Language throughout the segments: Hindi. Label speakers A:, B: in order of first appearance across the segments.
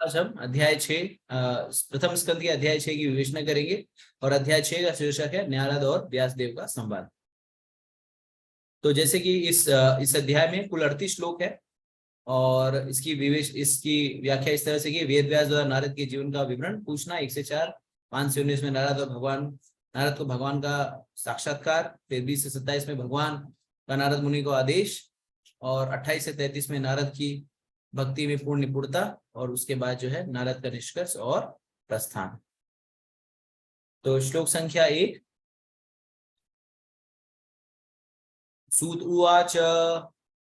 A: आज हम अध्याय 6 प्रथम स्कंद के अध्याय 6 की विवेचना करेंगे और अध्याय 6 का शीर्षक है नारद और व्यासदेव का संवाद। तो जैसे कि इस अध्याय में कुल 38 श्लोक है और इसकी व्याख्या इस तरह से कि वेद व्यास द्वारा नारद के जीवन का विवरण पूछना 1 से 4, 5 से 19 में नारद को भगवान का साक्षात्कार, फिर 20 से 27 में भगवान का नारद मुनि को आदेश और 28 से 33 में नारद की भक्ति में पूर्ण निपुणता और उसके बाद जो है नारद का निष्कर्ष और प्रस्थान। तो श्लोक संख्या 1। सूत उवाच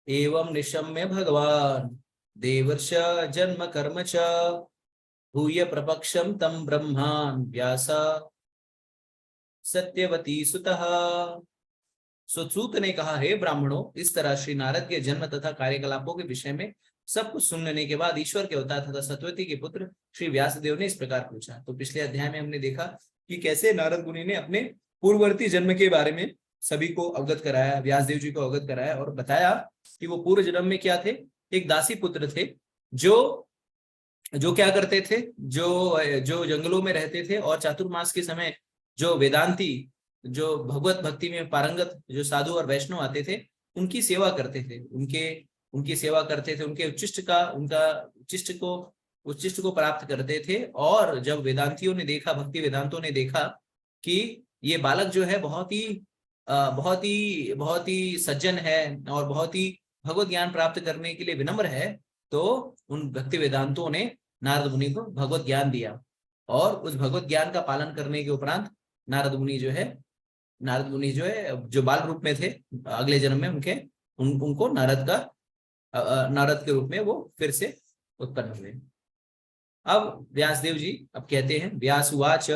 A: एवं निशम्य भगवान देवर्ष जन्म कर्म च भूय प्रपक्षम तम ब्रह्मान् व्यास सत्यवती सुतः। सूत ने कहा, हे ब्राह्मणों, इस तरह श्री नारद के जन्म तथा कार्यकलापों के विषय में सब कुछ सुन लेने के बाद ईश्वर के अवतार तथा सत्यवती के पुत्र श्री व्यासदेव ने इस प्रकार पूछा। तो पिछले अध्याय में हमने देखा कि कैसे नारद मुनि ने अपने पूर्ववर्ती जन्म के बारे में सभी को अवगत कराया, व्यासदेव जी को अवगत कराया और बताया कि वो पूर्व जन्म में क्या थे, एक दासी पुत्र थे जो क्या करते थे, जो जंगलों में रहते थे और चातुर्मास के समय जो वेदांती, जो भगवत भक्ति में पारंगत जो साधु और वैष्णव आते थे उनकी सेवा करते थे, उनकी सेवा करते थे, उनके उच्चिष्ट को प्राप्त करते थे। और जब वेदांतियों ने देखा, भक्ति वेदांतों ने देखा कि ये बालक जो है बहुत ही सज्जन है और बहुत ही भगवत ज्ञान प्राप्त करने के लिए विनम्र है, तो उन भक्ति वेदांतों ने नारद मुनि को भगवत ज्ञान दिया और उस भगवत ज्ञान का पालन करने के उपरांत नारद मुनि जो है जो बाल रूप में थे, अगले जन्म में उनको नारद के रूप में वो फिर से उत्पन्न हुए। अब व्यासदेव जी अब कहते हैं, व्यास उवाच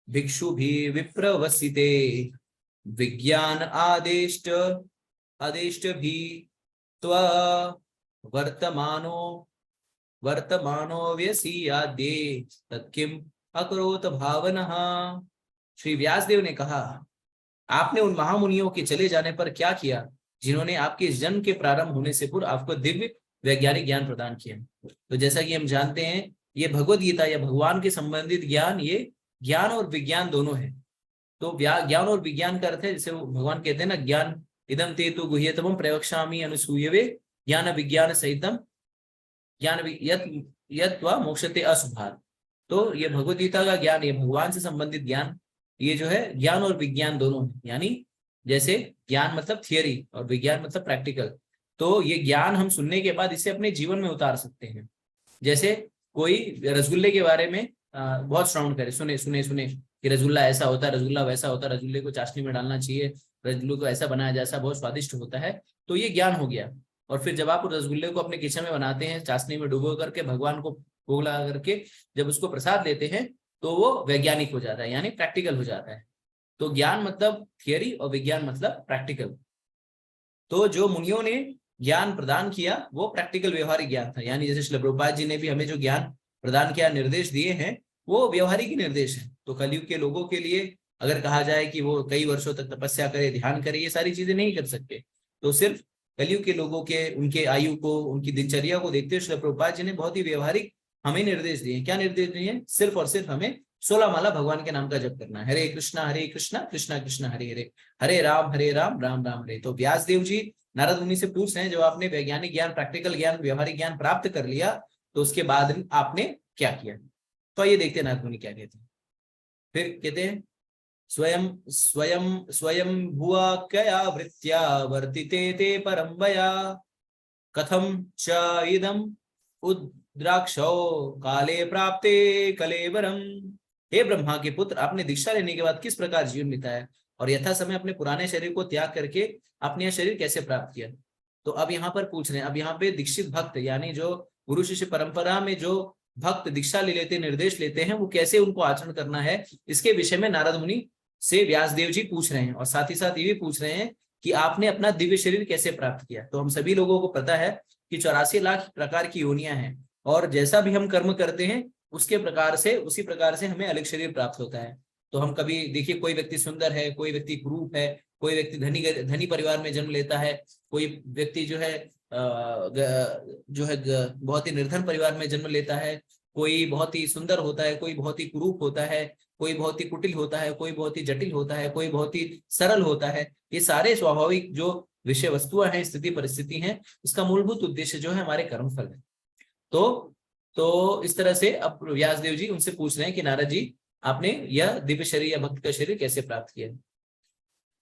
A: भिक्षु भी विप्रवसिते विज्ञान आदेष्ट भी त्वा वर्तमानो व्यसीयाद्ये तत्किम अकरोत भावनः। श्री व्यासदेव ने कहा, आपने उन महामुनियों के चले जाने पर क्या किया जिन्होंने आपके इस जन्म के प्रारंभ होने से पूर्व आपको दिव्य वैज्ञानिक ज्ञान प्रदान किया। तो जैसा कि हम जानते हैं, ये भगवत गीता या भगवान के संबंधित ज्ञान, ये ज्ञान और विज्ञान दोनों है। तो ज्ञान और विज्ञान का अर्थ है, जैसे भगवान कहते हैं ना, ज्ञान इदम ते तु गुह्यतमं प्रवक्ष्यामि अनुसूयवे ज्ञान विज्ञान सहितम ज्ञान यत्वा मोक्षते अशुभात्। तो ये भगवत गीता का ज्ञान, ये भगवान से संबंधित ज्ञान, ये जो है ज्ञान और विज्ञान दोनों है। यानी जैसे ज्ञान मतलब थियरी और विज्ञान मतलब प्रैक्टिकल। तो ये ज्ञान हम सुनने के बाद इसे अपने जीवन में उतार सकते हैं। जैसे कोई रसगुल्ले के बारे में बहुत श्रवण करे, सुने कि रसगुल्ला ऐसा होता है, रसगुल्ला वैसा होता है, रसगुल्ले को चाशनी में डालना चाहिए, रसगुल्ले को ऐसा बनाया जैसा बहुत स्वादिष्ट होता है, तो ये ज्ञान हो गया। और फिर जब आप रसगुल्ले को अपने किचन में बनाते हैं, चाशनी में डुबो करके भगवान को भोग लगा करके जब उसको प्रसाद देते हैं, तो वो वैज्ञानिक हो जाता है, यानी प्रैक्टिकल हो जाता है। तो ज्ञान मतलब थियरी और विज्ञान मतलब प्रैक्टिकल। तो जो मुनियों ने ज्ञान प्रदान किया वो प्रैक्टिकल व्यवहारिक ज्ञान था। यानी जैसे श्रील प्रभुपाद जी ने भी हमें जो ज्ञान प्रदान किया, निर्देश दिए हैं, वो व्यवहारिक ही निर्देश है। तो कलयुग के लोगों के लिए अगर कहा जाए कि वो कई वर्षों तक तपस्या करे, ध्यान करे, ये सारी चीजें नहीं कर सकते। तो सिर्फ कलयुग के लोगों के, उनके आयु को, उनकी दिनचर्या को देखते हुए श्रील प्रभुपाद जी ने बहुत ही व्यवहारिक हमें निर्देश दिए। क्या निर्देश दिए? सिर्फ और सिर्फ हमें 16 माला भगवान के नाम का जप करना है, हरे कृष्णा कृष्णा कृष्णा हरे हरे, हरे राम राम राम हरे। तो व्यासदेव जी नारद मुनि से पूछ रहे हैं, जब आपने वैज्ञानिक ज्ञान, प्रैक्टिकल ज्ञान, व्यवहारिक ज्ञान प्राप्त कर लिया, तो उसके बाद आपने क्या किया? तो ये देखते हैं नारद मुनि क्या कहते हैं। फिर कहते हैं, स्वयं भुआ कया वृत्त्या वर्तिते ते परम्बया कथम च इदम उद्राक्षो काले प्राप्ते कलेवरम। हे ब्रह्मा के पुत्र, आपने दीक्षा लेने के बाद किस प्रकार जीवन बिताया और यथा समय अपने पुराने शरीर को त्याग करके अपने यह शरीर कैसे प्राप्त किया? तो अब यहाँ पर पूछ रहे हैं, अब यहाँ पे दीक्षित भक्त, यानी जो गुरु शिष्य परंपरा में जो भक्त दीक्षा ले लेते, निर्देश लेते हैं, वो कैसे उनको आचरण करना है, इसके विषय में नारद मुनि से व्यासदेव जी पूछ रहे हैं। और साथ ही साथ ये भी पूछ रहे हैं कि आपने अपना दिव्य शरीर कैसे प्राप्त किया। तो हम सभी लोगों को पता है कि 84 लाख प्रकार की योनियां हैं और जैसा भी हम कर्म करते हैं उसी प्रकार से हमें अलग शरीर प्राप्त होता है। तो हम कभी देखिए, कोई व्यक्ति सुंदर है, कोई व्यक्ति कुरूप है, कोई व्यक्ति धनी परिवार में जन्म लेता है, कोई व्यक्ति जो है जो है बहुत ही निर्धन परिवार में जन्म लेता है, कोई बहुत ही सुंदर होता है, कोई बहुत ही कुरूप होता है, कोई बहुत ही कुटिल होता है, कोई बहुत ही जटिल होता है, कोई बहुत ही सरल होता है। ये सारे स्वाभाविक जो विषय वस्तुएं हैं, स्थिति परिस्थिति हैं, इसका मूलभूत उद्देश्य जो है हमारे कर्मफल है। तो इस तरह से अब व्यासदेव जी उनसे पूछ रहे हैं कि नारद जी, आपने यह दिव्य शरीर या भक्त का शरीर कैसे प्राप्त किया।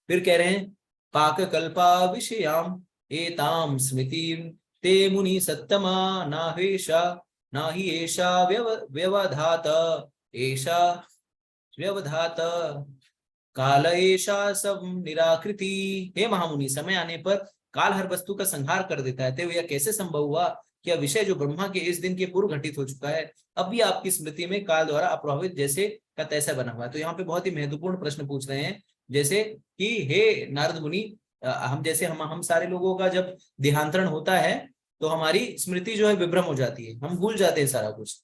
A: फिर कह रहे हैं, पाक कल्पा विषयाम एताम स्मृति ते मुनि सत्तमा ना ही एषा व्यवधात एषा व्यवधात काल एषा सब निराकृति। हे महामुनि, समय आने पर काल हर वस्तु का संहार कर देता है, तो यह कैसे संभव हुआ कि यह विषय जो ब्रह्मा के इस दिन के पूर्व घटित हो चुका है, अब भी आपकी स्मृति में काल द्वारा अप्रभावित जैसे का तैसा बना हुआ है। तो यहाँ पे बहुत ही महत्वपूर्ण प्रश्न पूछ रहे हैं, जैसे कि हे नारद मुनि, हम जैसे हम सारे लोगों का जब देहांतरण होता है तो हमारी स्मृति जो है विभ्रम हो जाती है, हम भूल जाते हैं सारा कुछ,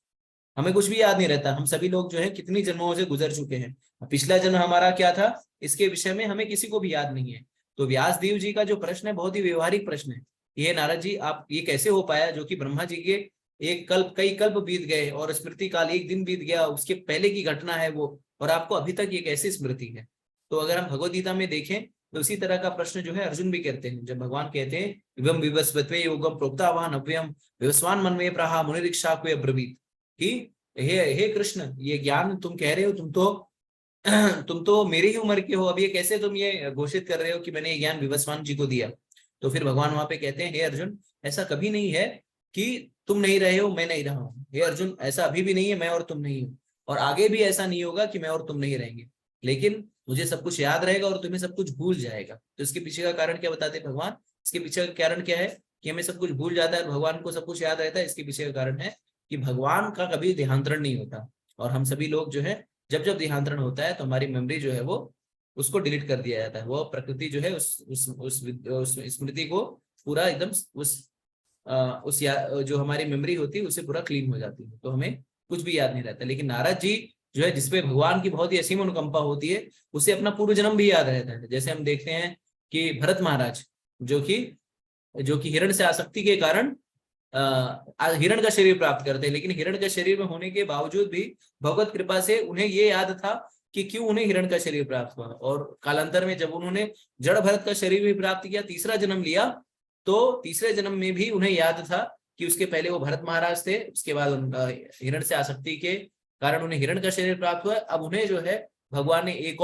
A: हमें कुछ भी याद नहीं रहता। हम सभी लोग जो है कितनी जन्मों से गुजर चुके हैं, पिछला जन्म हमारा क्या था इसके विषय में हमें किसी को भी याद नहीं है। तो व्यासदेव जी का जो प्रश्न है बहुत ही व्यवहारिक प्रश्न है। ये नारद जी, आप ये कैसे हो पाया जो कि ब्रह्मा जी के एक कल्प, कई कल्प बीत गए और स्मृति काल एक दिन बीत गया, उसके पहले की घटना है वो, और आपको अभी तक ये कैसी स्मृति है। तो अगर हम भगवद गीता में देखें तो उसी तरह का प्रश्न जो है अर्जुन भी करते हैं, जब भगवान कहते हैं विवम विवस्वत्वे योगम प्रोक्तावान अव्ययम विवस्वान मनमे प्राहा मुनिरीक्षा को अब्रवीत, कि हे कृष्ण, ये ज्ञान तुम कह रहे हो, तुम तो मेरी ही उम्र के हो, अब ये कैसे तुम ये घोषित कर रहे हो कि मैंने ये ज्ञान विवस्वान जी को दिया। तो फिर भगवान वहां पे कहते हैं, हे अर्जुन, ऐसा कभी नहीं है कि तुम नहीं रहे हो मैं नहीं रहा हूँ। हे अर्जुन, ऐसा अभी भी नहीं है मैं और तुम नहीं हो, और आगे भी ऐसा नहीं होगा कि मैं और तुम नहीं रहेंगे, लेकिन मुझे सब कुछ याद रहेगा और तुम्हें सब कुछ भूल जाएगा। तो इसके पीछे का कारण क्या बताते भगवान, इसके पीछे का कारण क्या है कि हमें सब कुछ भूल जाता है, भगवान को सब कुछ याद रहता है। इसके पीछे का कारण है कि भगवान का कभी देहांतरण नहीं होता, और हम सभी लोग जो है जब जब देहांतरण होता है तो हमारी मेमोरी जो है वो उसको डिलीट कर दिया जाता है। वो प्रकृति जो है उस स्मृति को पूरा एकदम जो हमारी मेमोरी होती है उससे पूरा क्लीन हो जाती है, तो हमें कुछ भी याद नहीं रहता। लेकिन नारद जी जो है, जिसपे भगवान की बहुत ही असीम अनुकंपा होती है, उसे अपना पूर्व जन्म भी याद रहता है। जैसे हम देखते हैं कि भरत महाराज जो कि हिरण से आसक्ति के कारण हिरण का शरीर प्राप्त करते हैं, लेकिन हिरण का शरीर में होने के बावजूद भी भगवत कृपा से उन्हें ये याद था कि क्यों उन्हें हिरण का शरीर प्राप्त हुआ। और कालांतर में जब उन्होंने जड़ भरत का शरीर भी प्राप्त किया, तीसरा जन्म लिया, तो तीसरे जन्म में भी उन्हें याद था कि उसके पहले वो भरत महाराज थे, उसके बाद हिरण से आसक्ति के कारण उन्हें हिरण का शरीर प्राप्त हुआ। अब उन्हें जो है भगवान ने एक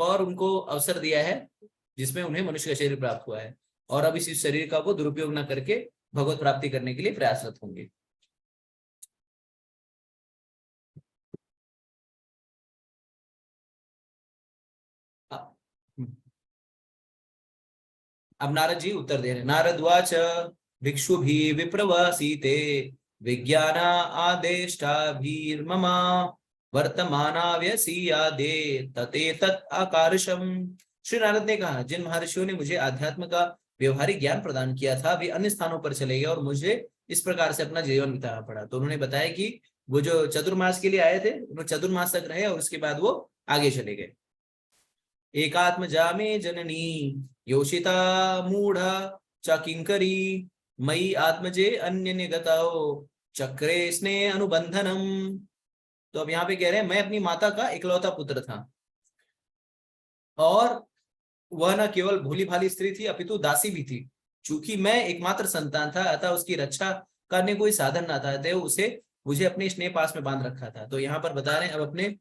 A: और उनको अवसर दिया है जिसमें उन्हें मनुष्य का शरीर प्राप्त हुआ है, और अब इस शरीर का वो दुरुपयोग न करके भगवत प्राप्ति करने के लिए प्रयासरत होंगे। अब नारद जी उत्तर दे रहे हैं। नारद वाच भिक्षु भी विप्रवासीते विज्ञाना आदेष्टाभिर्ममा वर्तमानाव्यसीयादे तते तत् आकर्षम। श्री नारद ने कहा, जिन महर्षियों ने मुझे अध्यात्म का व्यवहारिक ज्ञान प्रदान किया था वे अन्य स्थानों पर चले गए और मुझे इस प्रकार से अपना जीवन बिताना पड़ा। तो उन्होंने बताया कि वो जो चतुर्मास के लिए आए थे वो चतुर्मास तक रहे और उसके बाद वो आगे चले गए। एकात्म जामे जननी योषिता मूढ़ च किंकरी मई आत्मजे अन्य निगताओ चक्रे स्नेह अनुबंधनम। तो अब यहाँ पे कह रहे हैं, मैं अपनी माता का इकलौता पुत्र था और वह न केवल भोली भाली स्त्री थी अपितु दासी भी थी। चूंकि मैं एकमात्र संतान था अतः उसकी रक्षा करने कोई साधन न था, तो उसे मुझे अपने स्नेह पास में बांध रखा था। तो यहाँ पर बता रहे हैं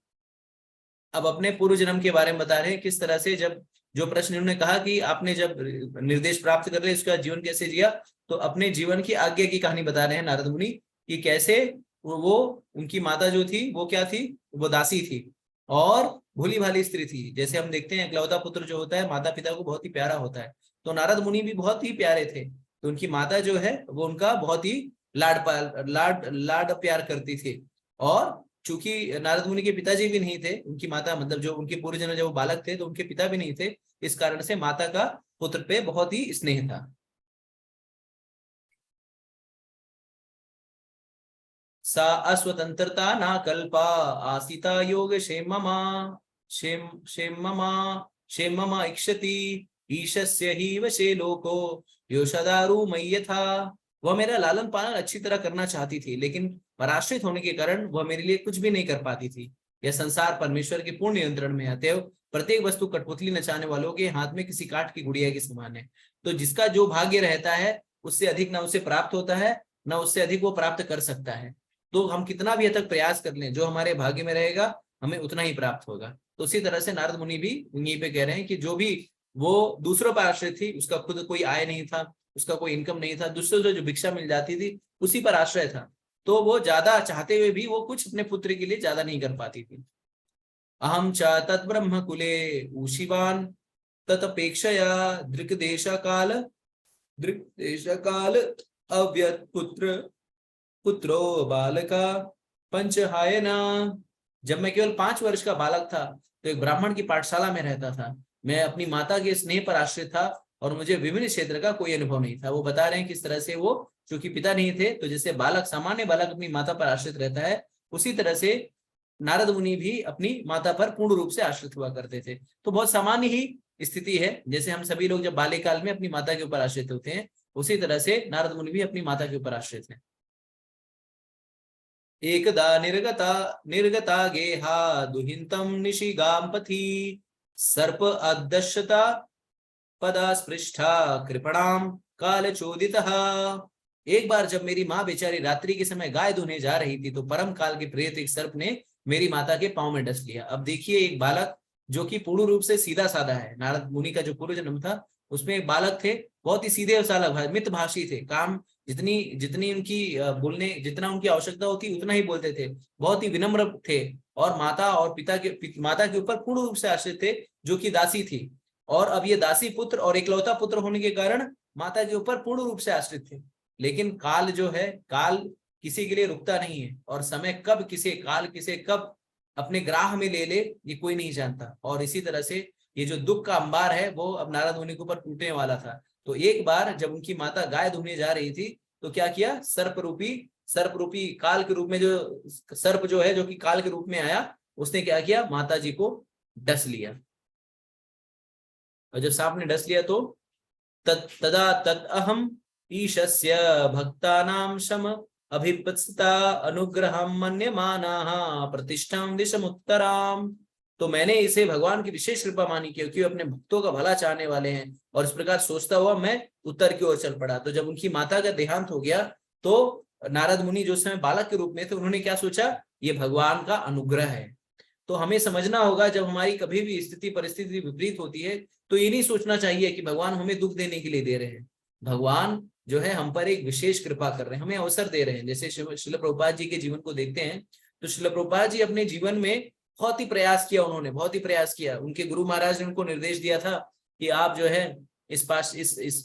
A: अब अपने पूर्व जन्म के बारे में बता रहे हैं, किस तरह से जब जो प्रश्न उन्होंने कहा कि आपने जब निर्देश प्राप्त कर लिया उसका जीवन कैसे जिया, तो अपने जीवन की आज्ञा की कहानी बता रहे हैं नारद मुनि कि कैसे वो उनकी माता जो थी वो क्या थी, वो दासी थी और भोली भाली स्त्री थी। जैसे हम देखते हैं इकलौता पुत्र जो होता है माता पिता को बहुत ही प्यारा होता है, तो नारद मुनि भी बहुत ही प्यारे थे। तो उनकी माता जो है वो उनका बहुत ही लाड प्यार करती थी। और चूंकि नारद मुनि के पिताजी भी नहीं थे, उनकी माता मतलब जो उनके पूर्व जन्म जब वो बालक थे तो उनके पिता भी नहीं थे, इस कारण से माता का पुत्र पे बहुत ही स्नेह था। सा अस्वतंत्रता ना कल्पा आसिता योग क्षेममा इक्षति ईशस्य ही वशे लोको योषदारु मय्य था। वह मेरा लालन पालन अच्छी तरह करना चाहती थी, लेकिन पराश्रित होने के कारण वह मेरे लिए कुछ भी नहीं कर पाती थी। यह संसार परमेश्वर के पूर्ण नियंत्रण में है, अतएव प्रत्येक वस्तु कठपुतली नचाने वालों के हाथ में किसी काठ की गुड़िया के समान है। तो जिसका जो भाग्य रहता है उससे अधिक ना उसे प्राप्त होता है, ना उससे अधिक वो प्राप्त कर सकता है। तो हम कितना भी हद तक प्रयास कर लें, जो हमारे भाग्य में रहेगा हमें उतना ही प्राप्त होगा। तो उसी तरह से नारद मुनि भी यहीं पे कह रहे हैं कि जो भी वो दूसरों पर आश्रित थी, उसका खुद कोई आय नहीं था, उसका कोई इनकम नहीं था, दूसरों से जो भिक्षा मिल जाती थी उसी पर आश्रय था, तो वो ज्यादा चाहते हुए भी वो कुछ अपने पुत्र के लिए ज्यादा नहीं कर पाती थी। अहम च तद्ब्रह्म कुले ऊशिवान ततपेक्षया दृक्देश काल अव्यत पुत्रो बालका पंचहायना। जब मैं केवल 5 वर्ष का बालक था तो एक ब्राह्मण की पाठशाला में रहता था। मैं अपनी माता के स्नेह पर आश्रित था और मुझे विभिन्न क्षेत्र का कोई अनुभव नहीं था। वो बता रहे हैं किस तरह से वो, चूंकि पिता नहीं थे, तो जैसे बालक, सामान्य बालक अपनी माता पर आश्रित रहता है, उसी तरह से नारद मुनि भी अपनी माता पर पूर्ण रूप से आश्रित हुआ करते थे। तो बहुत सामान्य ही स्थिति है, जैसे हम सभी लोग जब बाल्यकाल में अपनी माता के ऊपर आश्रित होते हैं, उसी तरह से नारद मुनि भी अपनी माता के ऊपर आश्रित हैं। एकदा निर्गता गेहा दुहिंतम निशिगाम पथि सर्प अदश्यता पदा स्पृष्टा कृपणाम काल चोदितः। एक बार जब मेरी माँ बेचारी रात्रि के समय गाय धोने जा रही थी, तो परम काल के प्रेत एक सर्प ने मेरी माता के पांव में डस लिया। अब देखिए, एक बालक जो कि पूर्ण रूप से सीधा साधा है, नारद मुनि का जो पूर्व जन्म था उसमें एक बालक थे, बहुत ही सीधे और साला मितभाषी थे, काम जितनी जितनी उनकी बोलने जितना उनकी आवश्यकता होती उतना ही बोलते थे, बहुत ही विनम्र थे, और माता और माता के ऊपर पूर्ण रूप से आश्रित थे, जो कि दासी थी। और अब ये दासी पुत्र और इकलौता पुत्र होने के कारण माता के ऊपर पूर्ण रूप से आश्रित थे। लेकिन काल जो है, काल किसी के लिए रुकता नहीं है, और समय कब किसे कब अपने ग्राह में ले ले ये कोई नहीं जानता। और इसी तरह से ये जो दुख का अंबार है वो अब नारद मुनि के ऊपर टूटने वाला था। तो एक बार जब उनकी माता गाय धोने जा रही थी, तो क्या किया, सर्प रूपी काल के रूप में जो सर्प जो है, जो कि काल के रूप में आया, उसने क्या किया, माता जी को डस लिया। और जब सांप ने डस लिया तो तदा तद अहम ईशस्य भक्तानां शम अभिपत्सता अनुग्रहम मन्यमानाः प्रतिष्ठां दिशमुत्तराम। तो मैंने इसे भगवान की विशेष कृपा मानी, क्योंकि अपने भक्तों का भला चाहने वाले हैं, और इस प्रकार सोचता हुआ मैं उत्तर की ओर चल पड़ा। तो जब उनकी माता का देहांत हो गया, तो नारद मुनि जो समय बालक के रूप में थे, उन्होंने क्या सोचा, ये भगवान का अनुग्रह है। तो हमें समझना होगा, जब हमारी कभी भी स्थिति परिस्थिति विपरीत होती है, तो ये नहीं सोचना चाहिए कि भगवान हमें दुख देने के लिए दे रहे हैं। भगवान जो है हम पर एक विशेष कृपा कर रहे हैं, हमें अवसर दे रहे हैं। जैसे श्रील प्रभुपाद जी के जीवन को देखते हैं, तो श्रील प्रभुपाद जी अपने जीवन में बहुत ही प्रयास किया, उन्होंने बहुत ही प्रयास किया। उनके गुरु महाराज ने उनको निर्देश दिया था कि आप जो है इस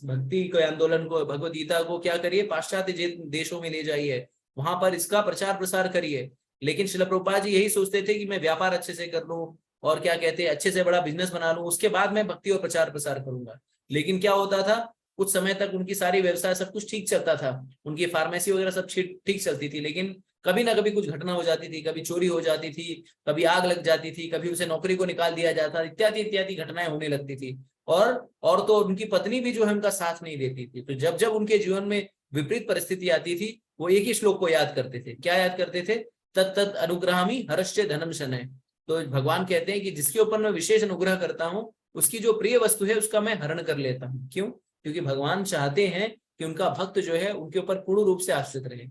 A: भक्ति के आंदोलन को, भगवद गीता को क्या करिए, पाश्चात्य देशों में ले जाइए, वहां पर इसका प्रचार प्रसार करिए। लेकिन श्रील प्रभुपाद जी यही सोचते थे कि मैं व्यापार अच्छे से कर लूं, और क्या कहते हैं, अच्छे से बड़ा बिजनेस बना लूं, उसके बाद मैं भक्ति और प्रचार प्रसार करूंगा। लेकिन क्या होता था, कुछ समय तक उनकी सारी व्यवसाय सब कुछ ठीक चलता था, उनकी फार्मेसी वगैरह सब ठीक चलती थी, लेकिन कभी ना कभी कुछ घटना हो जाती थी, कभी चोरी हो जाती थी, कभी आग लग जाती थी, कभी उसे नौकरी को निकाल दिया जाता, इत्यादि इत्यादि घटनाएं होने लगती थी। और तो उनकी पत्नी भी जो है उनका साथ नहीं देती थी। तो जब जब उनके जीवन में विपरीत परिस्थिति आती थी, वो एक ही श्लोक को याद करते थे। क्या याद करते थे, तत् अनुग्रहामि हरश्च धनम शनय। तो भगवान कहते हैं कि जिसके ऊपर मैं विशेष अनुग्रह करता हूँ, उसकी जो प्रिय वस्तु है उसका मैं हरण कर लेता हूँ। क्यों? क्योंकि भगवान चाहते हैं कि उनका भक्त जो है उनके ऊपर पूर्ण रूप से आश्रित रहे।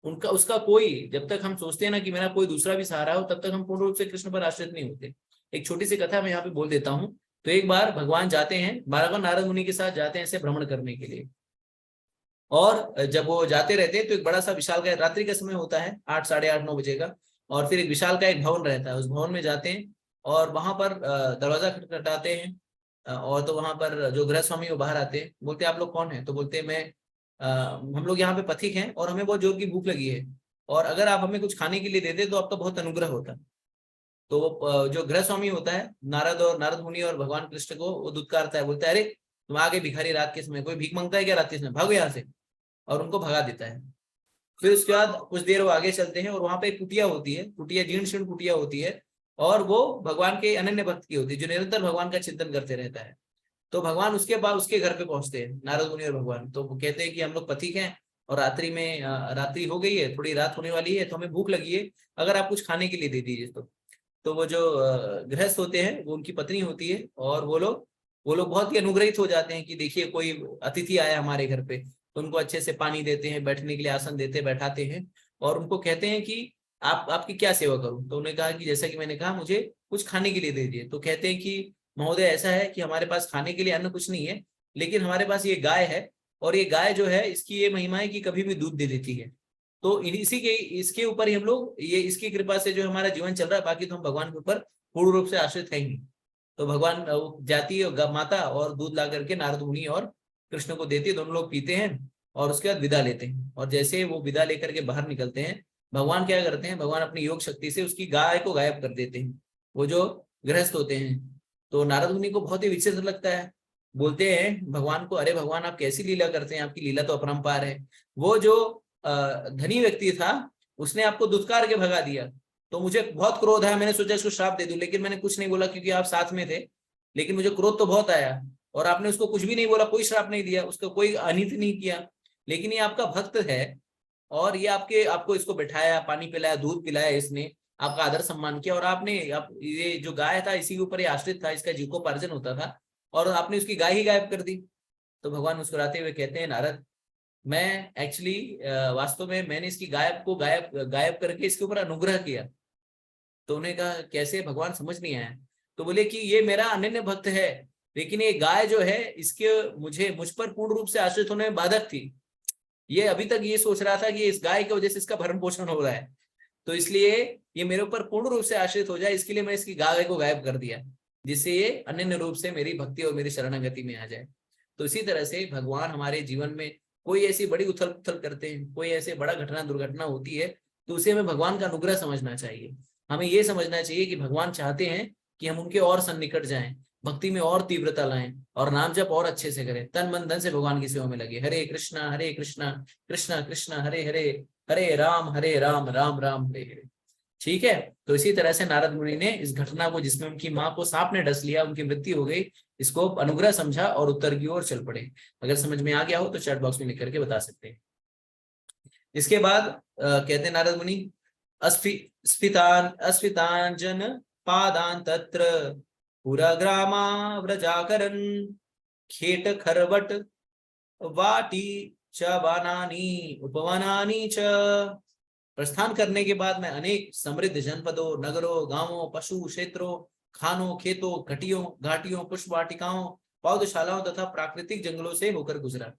A: उसका कोई, जब तक हम सोचते हैं ना कि मेरा कोई दूसरा भी सहारा हो, तब तक हम पूर्ण रूप से कृष्ण पर आश्रित नहीं होते। एक छोटी सी कथा मैं यहाँ पे बोल देता हूँ। तो एक बार भगवान जाते हैं, भगवान नारद मुनि के साथ जाते हैं ऐसे भ्रमण करने के लिए। और जब वो जाते रहते हैं तो एक बड़ा सा विशाल का, रात्रि का समय होता है, 8, साढ़े 8, 9 बजे का, और फिर एक विशाल का एक भवन रहता है, उस भवन में जाते हैं और वहां पर दरवाजा खटखटाते हैं। और तो वहां पर जो गृह स्वामी वो बाहर आते हैं, बोलते हैं आप लोग कौन है? तो बोलते हैं हम लोग यहाँ पे पथिक हैं और हमें बहुत जोर की भूख लगी है, और अगर आप हमें कुछ खाने के लिए देते तो आपका बहुत अनुग्रह होता। तो जो गृह स्वामी होता है, नारद मुनि और भगवान कृष्ण को वो दुत्कारता है, बोलता है अरे तुम आगे भिखारी, रात के समय कोई भीख मांगता है क्या रात के समय, भागो यहाँ से, और उनको भगा देता है। फिर उसके बाद कुछ देर वो आगे चलते हैं और वहां पे एक कुटिया होती है, कुटिया जीर्ण शीर्ण कुटिया होती है, और वो भगवान के अनन्य भक्त की होती है, जो निरंतर भगवान का चिंतन करते रहता है। तो भगवान उसके बाद उसके घर पे पहुंचते हैं, नारद मुनि और भगवान। तो वो कहते हैं कि हम लोग पथिक हैं और रात्रि में रात्रि हो गई है, थोड़ी रात होने वाली है, तो हमें भूख लगी है, अगर आप कुछ खाने के लिए दे दीजिए। तो वो जो गृहस्थ होते हैं वो उनकी पत्नी होती है, और वो लोग बहुत ही अनुग्रहित हो जाते हैं कि देखिए कोई अतिथि आया हमारे घर पे, तो उनको अच्छे से पानी देते हैं, बैठने के लिए आसन देते हैं, बैठाते हैं, और उनको कहते हैं कि आप आपकी क्या सेवा करूं। तो उन्होंने कहा कि जैसा कि मैंने कहा, मुझे कुछ खाने के लिए दे दिए। तो कहते हैं कि महोदय, ऐसा है कि हमारे पास खाने के लिए अन्न कुछ नहीं है, लेकिन हमारे पास ये गाय है, और ये गाय जो है इसकी ये महिमा है कि कभी भी दूध दे देती है। तो इसी के इसके ऊपर ही हम लोग, ये इसकी कृपा से जो हमारा जीवन चल रहा है, बाकी तो हम भगवान के ऊपर पूर्ण रूप से आश्रित है ही नहीं। तो भगवान जाती है माता और दूध ला करके नारद मुनि और कृष्ण को देती है, दोनों लोग पीते हैं और उसके बाद विदा लेते हैं। और जैसे वो विदा लेकर के बाहर निकलते हैं, भगवान क्या करते हैं, भगवान अपनी योग शक्ति से उसकी गाय को गायब कर देते हैं, वो जो गृहस्थ होते हैं। तो नारद मुनि को बहुत ही विचित्र लगता है, बोलते हैं भगवान को, अरे भगवान आप कैसी लीला करते हैं, आपकी लीला तो अपरंपार है। वो जो धनी व्यक्ति था, उसने आपको दुत्कार के भगा दिया, तो मुझे बहुत क्रोध आया, मैंने सोचा इसको श्राप दे दूं, लेकिन मैंने कुछ नहीं बोला क्योंकि आप साथ में थे। लेकिन मुझे क्रोध तो बहुत आया, और आपने उसको कुछ भी नहीं बोला, कोई श्राप नहीं दिया, उसका कोई अनित नहीं किया। लेकिन ये आपका भक्त है, और ये आपको इसको बैठाया, पानी पिलाया, दूध पिलाया, इसने आपका आदर सम्मान किया, और ये जो गाय था इसी के ऊपर ये आश्रित था, इसका जीविकोपार्जन होता था, और आपने उसकी गाय ही गायब कर दी। तो भगवान मुस्कुराते हुए कहते हैं, नारद, मैं एक्चुअली वास्तव में मैंने इसकी गायब गायब करके इसके ऊपर अनुग्रह किया। तो उन्हें कहा कैसे भगवान, समझ नहीं आया। तो बोले कि ये मेरा अनन्य भक्त है, लेकिन ये गाय जो है इसके मुझ पर पूर्ण रूप से आश्रित होने में बाधक थी। ये अभी तक ये सोच रहा था कि इस गाय की वजह से इसका भरण पोषण हो रहा है, तो इसलिए ये मेरे ऊपर पूर्ण रूप से आश्रित हो जाए, इसके लिए मैं इसकी गाय को गायब कर दिया, जिससे ये अनन्य रूप से मेरी भक्ति और मेरी शरणागति में आ जाए। तो इसी तरह से भगवान हमारे जीवन में कोई ऐसी बड़ी उथल पुथल करते हैं, कोई ऐसे बड़ा घटना दुर्घटना होती है, तो उसे हमें भगवान का अनुग्रह समझना चाहिए। हमें ये समझना चाहिए कि भगवान चाहते हैं कि हम उनके और सन्निकट जाएं, भक्ति में और तीव्रता लाएं, और नाम जप और अच्छे से करें, तन मन धन से भगवान की सेवा में लगे। हरे कृष्णा कृष्णा कृष्णा हरे हरे, हरे राम राम राम हरे हरे। ठीक है, तो इसी तरह से नारद मुनि ने इस घटना को, जिसमें उनकी माँ को सांप ने डस लिया, उनकी मृत्यु हो गई, इसको अनुग्रह समझा और उत्तर की ओर चल पड़े। अगर समझ में आ गया हो तो चैट बॉक्स में लिख करके बता सकते हैं। इसके बाद कहते नारद मुनि, अस्फितान जन पादान तत्र पुरग्रामा व्रजाकरन खेट खरवट वाटी च वनानी उपवनानी च। प्रस्थान करने के बाद मैं अनेक समृद्ध जनपदों, नगरों, गांवों, पशु क्षेत्रों, खानों, खेतों, घटियों, घाटियों, पुष्प वाटिकाओं, पौधशालाओं तथा प्राकृतिक जंगलों से होकर गुजरा।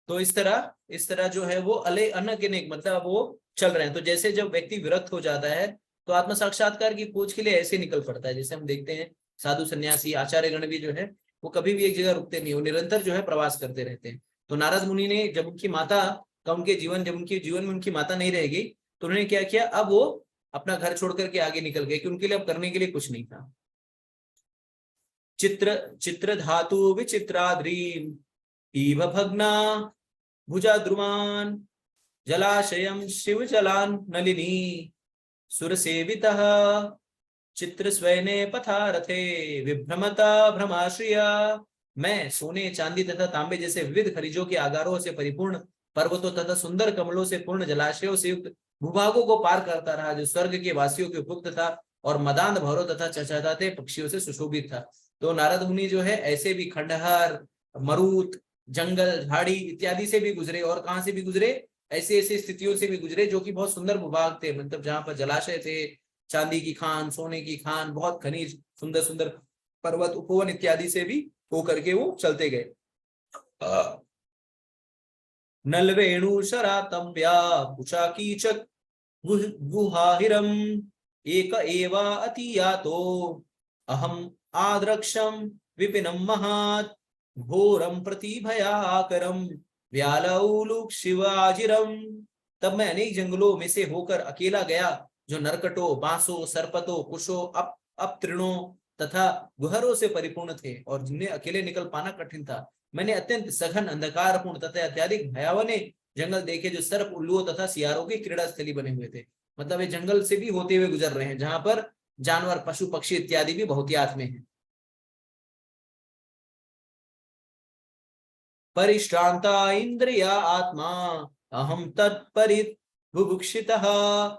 A: तो इस तरह जो है वो अनगिनत, मतलब वो चल रहे हैं। तो जैसे जब व्यक्ति विरक्त हो जाता है, तो आत्म साक्षात्कार की खोज के लिए ऐसे निकल पड़ता है। जैसे हम देखते हैं साधु सन्यासी आचार्य गण भी जो है वो कभी भी एक जगह रुकते नहीं, वो निरंतर जो है प्रवास करते रहते हैं। तो नारद मुनि ने जब उनकी माता का जब उनके जीवन में उनकी माता नहीं रहेगी, तो उन्होंने क्या किया, अब वो अपना घर छोड़ करके आगे निकल गए, कि उनके लिए अब करने के लिए कुछ नहीं था। चित्र धातु विचित्राद्रीम इव भग्ना भुजाद्रुमान् जलाशयं शिवजलान् नलिनी सुरसेवितः चित्रस्वैने पथा रथे विभ्रमता भ्रमाश्रिया। मैं सोने, चांदी तथा तांबे जैसे विविध खनिजों के आगारों से परिपूर्ण पर्वतों तथा सुंदर कमलों से पूर्ण जलाशयों से युक्त भूभागों को पार करता रहा, जो स्वर्ग के वासियों के उपयुक्त था, और मदान भौरों तथा चहचहाते पक्षियों से सुशोभित था। तो नारद मुनि जो है ऐसे भी खंडहर, मरुत, जंगल, झाड़ी इत्यादि से भी गुजरे, और कहां से भी गुजरे, ऐसे ऐसे स्थितियों से भी गुजरे जो कि बहुत सुंदर भूभाग थे, मतलब जहां पर जलाशय थे, चांदी की खान, सोने की खान, बहुत खनिज, सुंदर सुंदर पर्वत, उपवन इत्यादि से भी होकर के वो चलते गए। नलवेणु शरातम्या पुचा कीचक गुहाहिरम एक एवा अतियातो अहम आद्रक्षम विपिनम महात घोरम प्रतिभयाकरम व्यालौलुक शिवाजिरम। तब मैं अनेक जंगलों में से होकर अकेला गया, जो नरकटों, बांसों, सर्पतों, कुशों, अपतृणों तथा गुहरों से परिपूर्ण थे और जिन्हें अकेले निकल पाना कठिन था। मैंने अत्यंत सघन, अंधकारपूर्ण तथा अत्यधिक भयावने जंगल देखे जो सर्प, उल्लुओं तथा सियारों की क्रीड़ा स्थली बने हुए थे। मतलब ये जंगल से भी होते हुए गुजर रहे हैं, जहां पर जानवर, पशु पक्षी इत्यादि भी बहुतियात में है। परिश्रांता इंद्रिया आत्मा अहम तत्परित बुभुक्षितः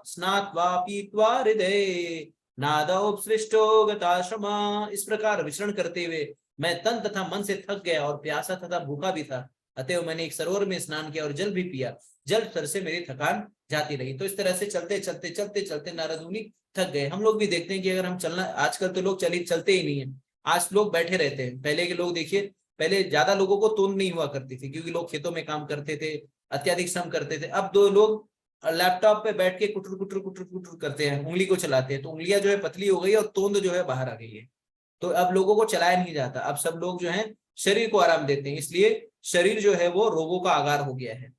A: स्नात्वा पीत्वा हृदय नादोपसृष्टो गताश्रमा। इस प्रकार विचरण करते हुए मैं तन तथा मन से थक गया और प्यासा तथा भूखा भी था। अतएव मैंने एक सरोवर में स्नान किया और जल भी पिया। जल स्तर से मेरी थकान जाती रही। तो इस तरह से चलते चलते चलते चलते नारद मुनि थक गए। हम लोग भी देखते हैं कि अगर हम चलना, आजकल तो लोग चलते ही नहीं है, आज लोग बैठे रहते हैं। पहले के लोग देखिए, पहले ज्यादा लोगों को तोंद नहीं हुआ करती थी क्योंकि लोग खेतों में काम करते थे, अत्यधिक श्रम करते थे। अब दो लोग लैपटॉप पे बैठ के कुटर कुटर कुटर कुटर करते हैं, उंगली को चलाते हैं, तो उंगलियां जो है पतली हो गई और तोंद जो है बाहर आ गई है। तो अब लोगों को चलाया नहीं जाता, अब सब लोग जो है शरीर को आराम देते हैं, इसलिए शरीर जो है वो रोगों का आगार हो गया है।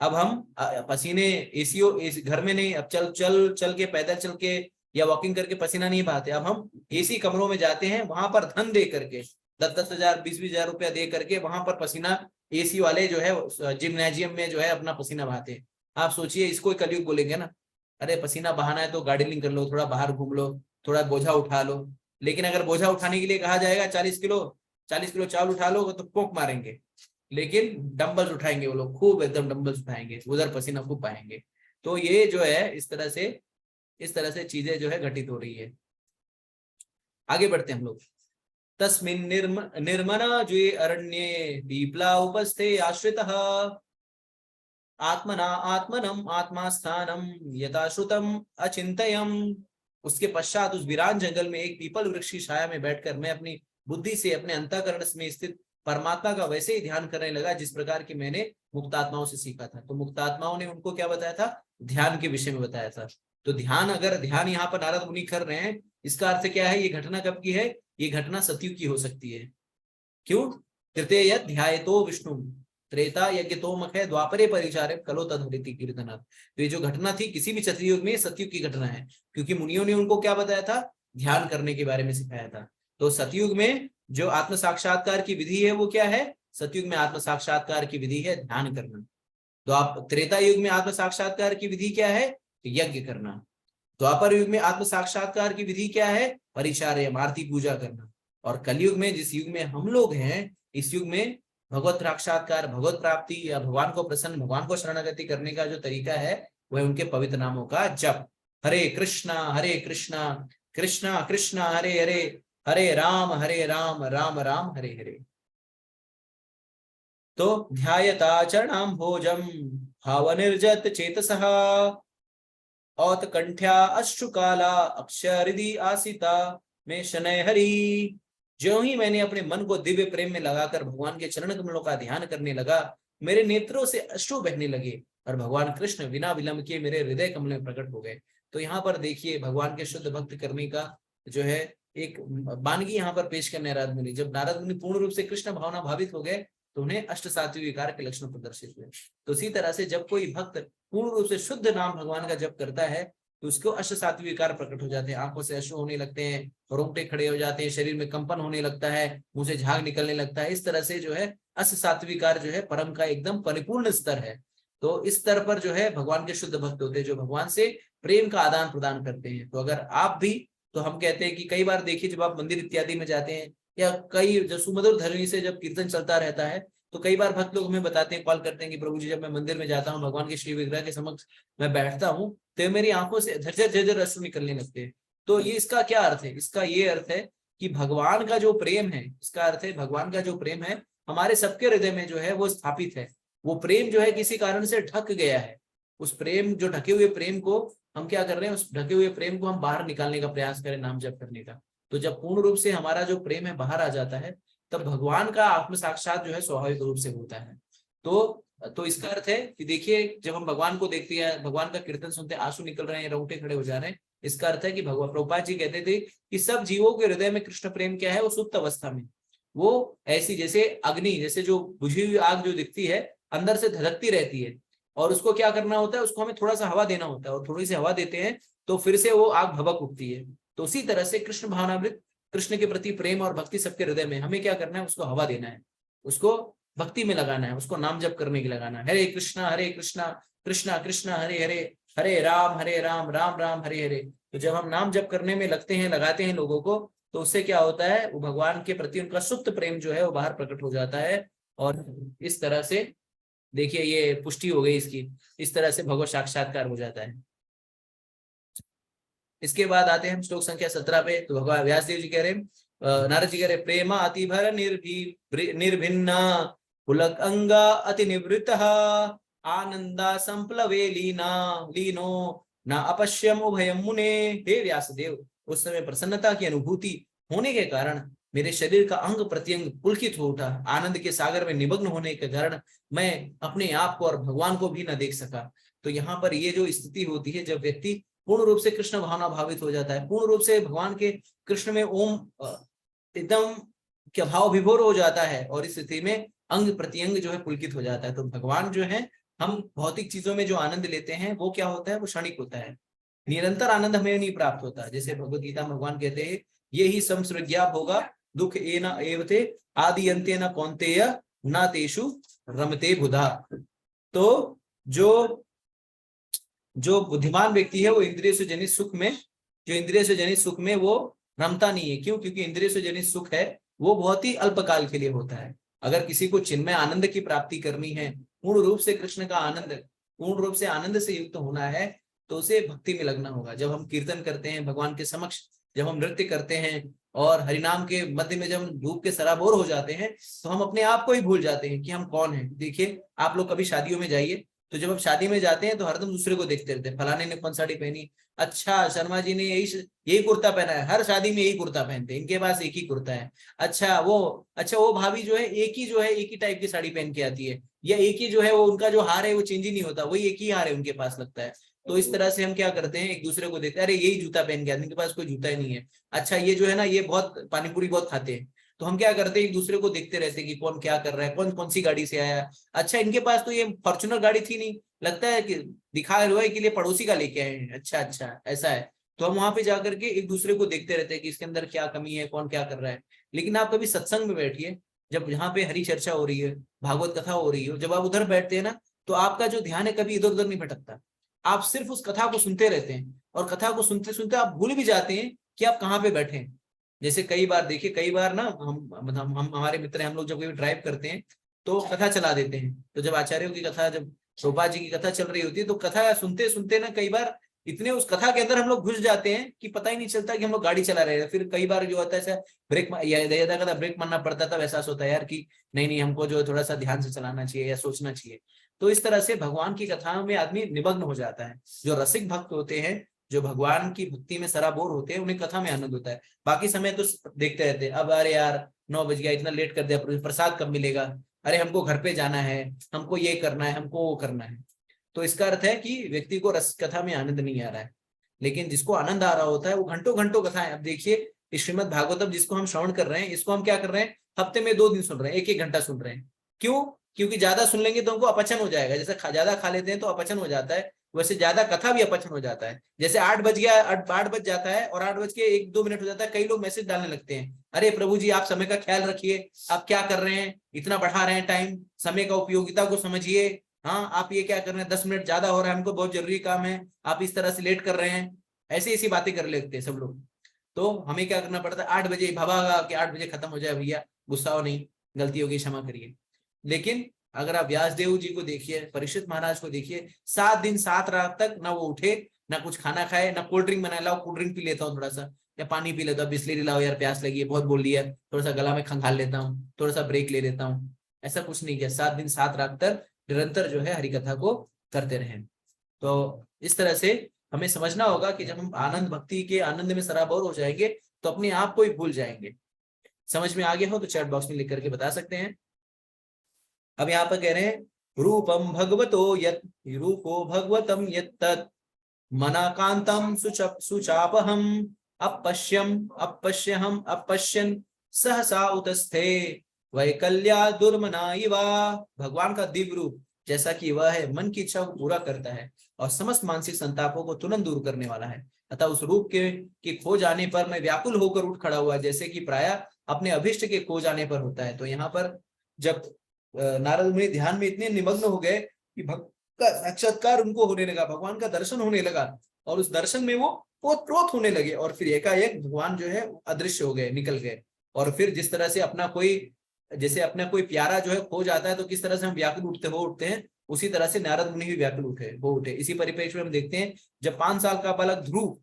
A: अब हम पसीने एसी घर में नहीं, अब चल चल चल के, पैदल चल के या वॉकिंग करके पसीना नहीं बहाते। अब हम एसी कमरों में जाते हैं, वहां पर धन दे करके 10-10 हजार 20-20 हजार रुपया दे करके वहां पर पसीना, एसी वाले जो है जिम्नेजियम में जो है अपना पसीना बहाते हैं। आप सोचिए, इसको कलयुग बोलेंगे ना। अरे पसीना बहाना है तो गार्डनिंग कर लो, थोड़ा बाहर घूम लो, थोड़ा बोझा उठा लो। लेकिन अगर बोझा उठाने के लिए कहा जाएगा 40 किलो चावल उठा लो, तो पोक मारेंगे। लेकिन डंबल्स उठाएंगे वो लोग, खूब एकदम डंबल्स उठाएंगे, उधर पसीना खूब पाएंगे। तो ये जो है इस तरह से चीजें जो है घटित हो रही है। आगे बढ़ते हैं हम लोग। तस्मिन् निर्मना जुए अरण्ये पीपला उपस्थे आश्रितः आत्मना आत्मनम आत्मास्थानम यथाश्रुतम अचिंतयम। उसके पश्चात उस वीरान जंगल में एक पीपल वृक्ष की छाया में बैठकर मैं अपनी बुद्धि से अपने अंतःकरण में स्थित परमात्मा का वैसे ही ध्यान करने लगा जिस प्रकार की मैंने मुक्तात्माओं से सीखा था। तो मुक्तात्माओं ने उनको क्या बताया था? ध्यान के विषय में बताया था। तो ध्यान, अगर ध्यान यहाँ पर नारद मुनि कर रहे हैं, इसका अर्थ क्या है? ये घटना कब की है? ये घटना सतयुग की हो सकती है। क्यों? तृतीय ध्यायतो विष्णु त्रेता यज्ञ तो मख है द्वापरे परिचारे कलो तदवृत्ति कीर्तनाथ। तो ये जो घटना थी किसी भी सतयुग में, सतयुग की घटना है, क्योंकि मुनियों ने उनको क्या बताया था? ध्यान करने के बारे में सिखाया था। तो सतयुग में जो आत्म साक्षात्कार की विधि है वो क्या है? सतयुग में आत्म साक्षात्कार की विधि है ध्यान करना। तो आप त्रेता युग में आत्म साक्षात्कार की विधि क्या है? यज्ञ करना। द्वापर युग में आत्म साक्षात्कार की विधि क्या है? परिचार्य, आरती पूजा करना। और कलयुग में, जिस युग में हम लोग हैं, इस युग में भगवत साक्षात्कार, भगवत प्राप्ति या भगवान को प्रसन्न, भगवान को शरणागति करने का जो तरीका है वह उनके पवित्र नामों का जप। हरे कृष्णा कृष्णा कृष्णा हरे हरे, हरे राम राम राम हरे हरे। तो ध्यायता चरणाम भोजम भाव निर्जत चेतसः औत कंठ्या अश्रुकाला अक्षरिधि आसिता में शनय हरि। जो ही मैंने अपने मन को दिव्य प्रेम में लगाकर भगवान के चरण कमलों का ध्यान करने लगा, मेरे नेत्रों से अश्रु बहने लगे और भगवान कृष्ण बिना विलंब के मेरे हृदय कमल में प्रकट हो गए। तो यहाँ पर देखिए, भगवान के शुद्ध भक्त करने का जो है एक वानगी यहाँ पर पेश करने नारद मुनि। जब नारद मुनि पूर्ण रूप से कृष्ण भावना भावित हो गए तो उन्हें अष्ट सात्विक विकार के लक्षण प्रदर्शित हुए। तो इसी तरह से जब कोई भक्त पूर्ण रूप से शुद्ध नाम भगवान का जप करता है तो उसको अष्ट सात्विक विकार प्रकट हो जाते हैं। आंखों से अश्रु होने लगते हैं, रोंगटे खड़े हो जाते हैं, शरीर में कंपन होने लगता है, मुंह से झाग निकलने लगता है। इस तरह से जो है अष्ट सात्विक विकार जो है परम का एकदम परिपूर्ण स्तर है। तो इस स्तर पर जो है भगवान के शुद्ध भक्त होते हैं, जो भगवान से प्रेम का आदान प्रदान करते हैं। तो अगर आप भी, तो हम कहते हैं कि कई बार देखिए, जब आप मंदिर इत्यादि में जाते हैं या कई जो सुमधुर ध्वनि से जब कीर्तन चलता रहता है, तो कई बार भक्त लोग हमें बताते हैं, कॉल करते हैं कि प्रभु जी, जब मैं मंदिर में जाता हूँ, भगवान के श्री विग्रह के समक्ष मैं बैठता हूँ, तो मेरी आंखों से झरझर झरझर अश्रु निकलने लगते हैं। तो ये इसका क्या अर्थ है? इसका ये अर्थ है कि भगवान का जो प्रेम है, इसका अर्थ है भगवान का जो प्रेम है हमारे सबके हृदय में जो है वो स्थापित है। वो प्रेम जो है किसी कारण से ढक गया है। उस प्रेम, जो ढके हुए प्रेम को हम क्या कर रहे हैं? उस ढके हुए प्रेम को हम बाहर निकालने का प्रयास करें, नाम जप करने का। तो जब पूर्ण रूप से हमारा जो प्रेम है बाहर आ जाता है, तब भगवान का आत्म साक्षात जो है स्वाभाविक रूप से होता है। तो इसका अर्थ है कि देखिए, जब हम भगवान को देखते हैं, भगवान का कीर्तन सुनते हैं, आंसू निकल रहे हैं, रोंगटे खड़े हो जा रहे हैं, इसका अर्थ है कि भगवान, प्रभुपाद जी कहते थे कि सब जीवों के हृदय में कृष्ण प्रेम क्या है? वो सुप्त अवस्था में, वो ऐसी जैसे अग्नि, जैसे जो बुझी हुई आग जो दिखती है अंदर से धधकती रहती है, और उसको क्या करना होता है? उसको हमें थोड़ा सा हवा देना होता है, और थोड़ी सी हवा देते हैं तो फिर से वो आग भभक उठती है। तो उसी तरह से कृष्ण भावनामृत, कृष्ण के प्रति प्रेम और भक्ति सबके हृदय में, हमें क्या करना है, उसको हवा देना है, उसको भक्ति में लगाना है, उसको नाम जप करने के लगाना है। हरे कृष्णा कृष्णा कृष्णा हरे हरे, हरे राम राम राम हरे हरे। तो जब हम नाम जप करने में लगते हैं, लगाते हैं लोगों को, तो उससे क्या होता है, वो भगवान के प्रति उनका सुप्त प्रेम जो है वो बाहर प्रकट हो जाता है। और इस तरह से देखिए ये पुष्टि हो गई इसकी, इस तरह से भगवत साक्षात्कार हो जाता है। इसके बाद आते हैं हम श्लोक संख्या 17 पे। तो भगवान व्यास देव जी कह रहे, नारद जी कह रहे, प्रेमा अति भर निर्भिन्ना पुलक अंगा अति निवृत्त आनंदा संप्लवे लीनो न अपश्यम उभयम मुने। हे व्यासदेव, उस समय प्रसन्नता की अनुभूति होने के कारण मेरे शरीर का अंग प्रत्यंग पुलकित हो उठा। आनंद के सागर में निमग्न होने के कारण मैं अपने आप को और भगवान को भी न देख सका। तो यहाँ पर ये जो स्थिति होती है, जब व्यक्ति पूर्ण रूप से कृष्ण भावना भावित हो जाता है, पूर्ण रूप से भगवान के कृष्ण में ओम एकदम क्या भाव विभोर हो जाता है, और इस स्थिति में अंग प्रत्यंग जो है पुलकित हो जाता है। तो भगवान जो है, हम भौतिक चीजों में जो आनंद लेते हैं वो क्या होता है, वो क्षणिक होता है, निरंतर आनंद हमें नहीं प्राप्त होता। जैसे भगवत गीता में भगवान कहते हैं, ये ही संसृज्ञा होगा दुख एन एवते आदि अंते न कौन्तेय न तेषु रमते बुधा। तो जो बुद्धिमान व्यक्ति है वो इंद्रिय से जनित सुख में, जो इंद्रिय से जनित सुख में वो रमता नहीं है। क्यों? क्योंकि इंद्रिय से जनित सुख है वो बहुत ही अल्पकाल के लिए होता है। अगर किसी को चिन्मय आनंद की प्राप्ति करनी है, पूर्ण रूप से कृष्ण का आनंद, पूर्ण रूप से आनंद से युक्त होना है, तो उसे भक्ति में लगना होगा। जब हम कीर्तन करते हैं भगवान के समक्ष, जब हम नृत्य करते हैं और हरिनाम के मध्य में जब हम धूप के सराबोर हो जाते हैं, तो हम अपने आप को ही भूल जाते हैं कि हम कौन हैं। देखिए आप लोग कभी शादियों में जाइए, तो जब हम शादी में जाते हैं तो हरदम दूसरे को देखते रहते हैं, फलाने ने कौन साड़ी पहनी, अच्छा शर्मा जी ने यही कुर्ता पहना है, हर शादी में यही कुर्ता पहनते हैं, इनके पास एक ही कुर्ता है। अच्छा वो भाभी जो है एक ही टाइप की साड़ी पहन के आती है, या एक ही जो है वो उनका जो हार है वो चेंज ही नहीं होता, वही एक ही हार है उनके पास लगता है। तो इस तरह से हम क्या करते हैं, एक दूसरे को देखते हैं, अरे यही जूता पहन के आते हैं, इनके पास कोई जूता ही नहीं है। अच्छा ये जो है ना, ये बहुत पानीपुरी बहुत खाते हैं, तो हम क्या करते हैं, एक दूसरे को देखते रहते हैं कि कौन क्या कर रहा है, कौन कौन सी गाड़ी से आया। अच्छा इनके पास तो ये फॉर्च्यूनर गाड़ी थी नहीं, लगता है कि दिखा रहे के लिए पड़ोसी का लेके आए हैं। अच्छा ऐसा है। तो हम वहां पे जाकर के एक दूसरे को देखते रहते हैं कि इसके अंदर क्या कमी है, कौन क्या कर रहा है। लेकिन आप कभी सत्संग में बैठिए, जब यहाँ पे हरी चर्चा हो रही है, भागवत कथा हो रही है, जब आप उधर बैठते हैं ना, तो आपका जो ध्यान है कभी इधर उधर नहीं भटकता, आप सिर्फ उस कथा को सुनते रहते हैं, और कथा को सुनते सुनते आप भूल भी जाते हैं कि आप कहाँ पे बैठे हैं। जैसे कई बार देखिए, कई बार ना हम हमारे मित्र हैं, हम लोग जब कभी ड्राइव करते हैं तो कथा चला देते हैं। तो जब आचार्यों की कथा, जब शोभा जी की कथा चल रही होती है, तो कथा सुनते सुनते ना कई बार इतने उस कथा के अंदर हम लोग घुस जाते हैं कि पता ही नहीं चलता कि हम लोग गाड़ी चला रहे हैं। फिर कई बार जो होता है ब्रेक ब्रेक मारना पड़ता, तब एहसास होता है यार कि नहीं हमको जो है थोड़ा सा ध्यान से चलाना चाहिए या सोचना चाहिए। तो इस तरह से भगवान की कथाओं में आदमी निमग्न हो जाता है। जो रसिक भक्त होते हैं, जो भगवान की भक्ति में सराबोर होते हैं, उन्हें कथा में आनंद होता है। बाकी समय तो देखते रहते हैं, अब अरे यार 9 बज गया, इतना लेट कर दिया, प्रसाद कब मिलेगा, अरे हमको घर पे जाना है, हमको ये करना है, हमको वो करना है। तो इसका अर्थ है कि व्यक्ति को रस कथा में आनंद नहीं आ रहा है। लेकिन जिसको आनंद आ रहा होता है वो घंटों घंटों कथाएं, अब देखिए श्रीमद भागवतम जिसको हम श्रवण कर रहे हैं, इसको हम क्या कर रहे हैं, हफ्ते में 2 दिन सुन रहे हैं, 1-1 घंटा सुन रहे हैं। क्यों? क्योंकि ज्यादा सुन लेंगे तो हमको अपचन हो जाएगा। जैसे ज्यादा खा लेते हैं तो अपचन हो जाता है, वैसे ज्यादा कथा भी अपचन हो जाता है। जैसे 8 बज गया, 8 बज जाता है और 8 बज के 1-2 मिनट हो जाता है, कई लोग मैसेज डालने लगते हैं, अरे प्रभु जी आप समय का ख्याल रखिए, आप क्या कर रहे हैं, इतना बढ़ा रहे हैं टाइम, समय का उपयोगिता को समझिए। हाँ आप ये क्या कर रहे हैं, 10 मिनट ज्यादा हो रहा है, हमको बहुत जरूरी काम है, आप इस तरह से लेट कर रहे हैं। ऐसी बातें कर लेते हैं सब लोग। तो हमें क्या करना पड़ता है, 8 बजे भागा कि 8 बजे खत्म हो जाए, भैया गुस्सा हो नहीं, गलती होगी क्षमा करिए। लेकिन अगर आप व्यासदेव जी को देखिए, परीक्षित महाराज को देखिए, 7 दिन 7 रात तक ना वो उठे, ना कुछ खाना खाए, ना कोल्ड ड्रिंक बनाए, लाओ कोल्ड ड्रिंक पी लेता हूँ थोड़ा सा, या पानी पी लेता हूँ, बिस्लेरी लाओ यार प्यास लगी है, बहुत बोल लिया, थोड़ा सा गला में खंगाल लेता हूँ, थोड़ा सा ब्रेक ले लेता हूँ। ऐसा कुछ नहीं किया, 7 दिन 7 रात तक निरंतर जो है हरिकथा को करते रहे। तो इस तरह से हमें समझना होगा कि जब हम आनंद भक्ति के आनंद में सराबोर हो जाएंगे तो अपने आप को ही भूल जाएंगे। समझ में आ गया हो तो चैट बॉक्स में लिख करके बता सकते हैं। अब यहाँ पर कह रहे हैं, रूपम भगवतो यत्, रूपो भगवतम यत् मनाकांतम सुचापहम अपश्यन सहसा उतस्थे वैकल्या दुर्मना इवा। भगवान का दिव्य रूप जैसा कि वह है, मन की इच्छा को पूरा करता है और समस्त मानसिक संतापों को तुरंत दूर करने वाला है। अतः उस रूप के खो जाने पर मैं व्याकुल होकर उठ खड़ा हुआ, जैसे कि प्रायः अपने अभिष्ट के खो जाने पर होता है। तो यहाँ पर जब नारद मुनि ध्यान में इतने निमग्न हो गए कि भगवान का साक्षात्कार उनको होने लगा, भगवान का दर्शन होने लगा, और उस दर्शन में वो ओतप्रोत होने लगे, और फिर एकाएक भगवान जो है अदृश्य हो गए, निकल गए। और फिर जिस तरह से अपना कोई प्यारा जो है खो जाता है, तो किस तरह से हम व्याकुल उठते हैं, उसी तरह से नारद मुनि भी व्याकुल उठे। इसी परिप्रेक्ष्य में हम देखते हैं, जब 5 साल का बालक ध्रुव,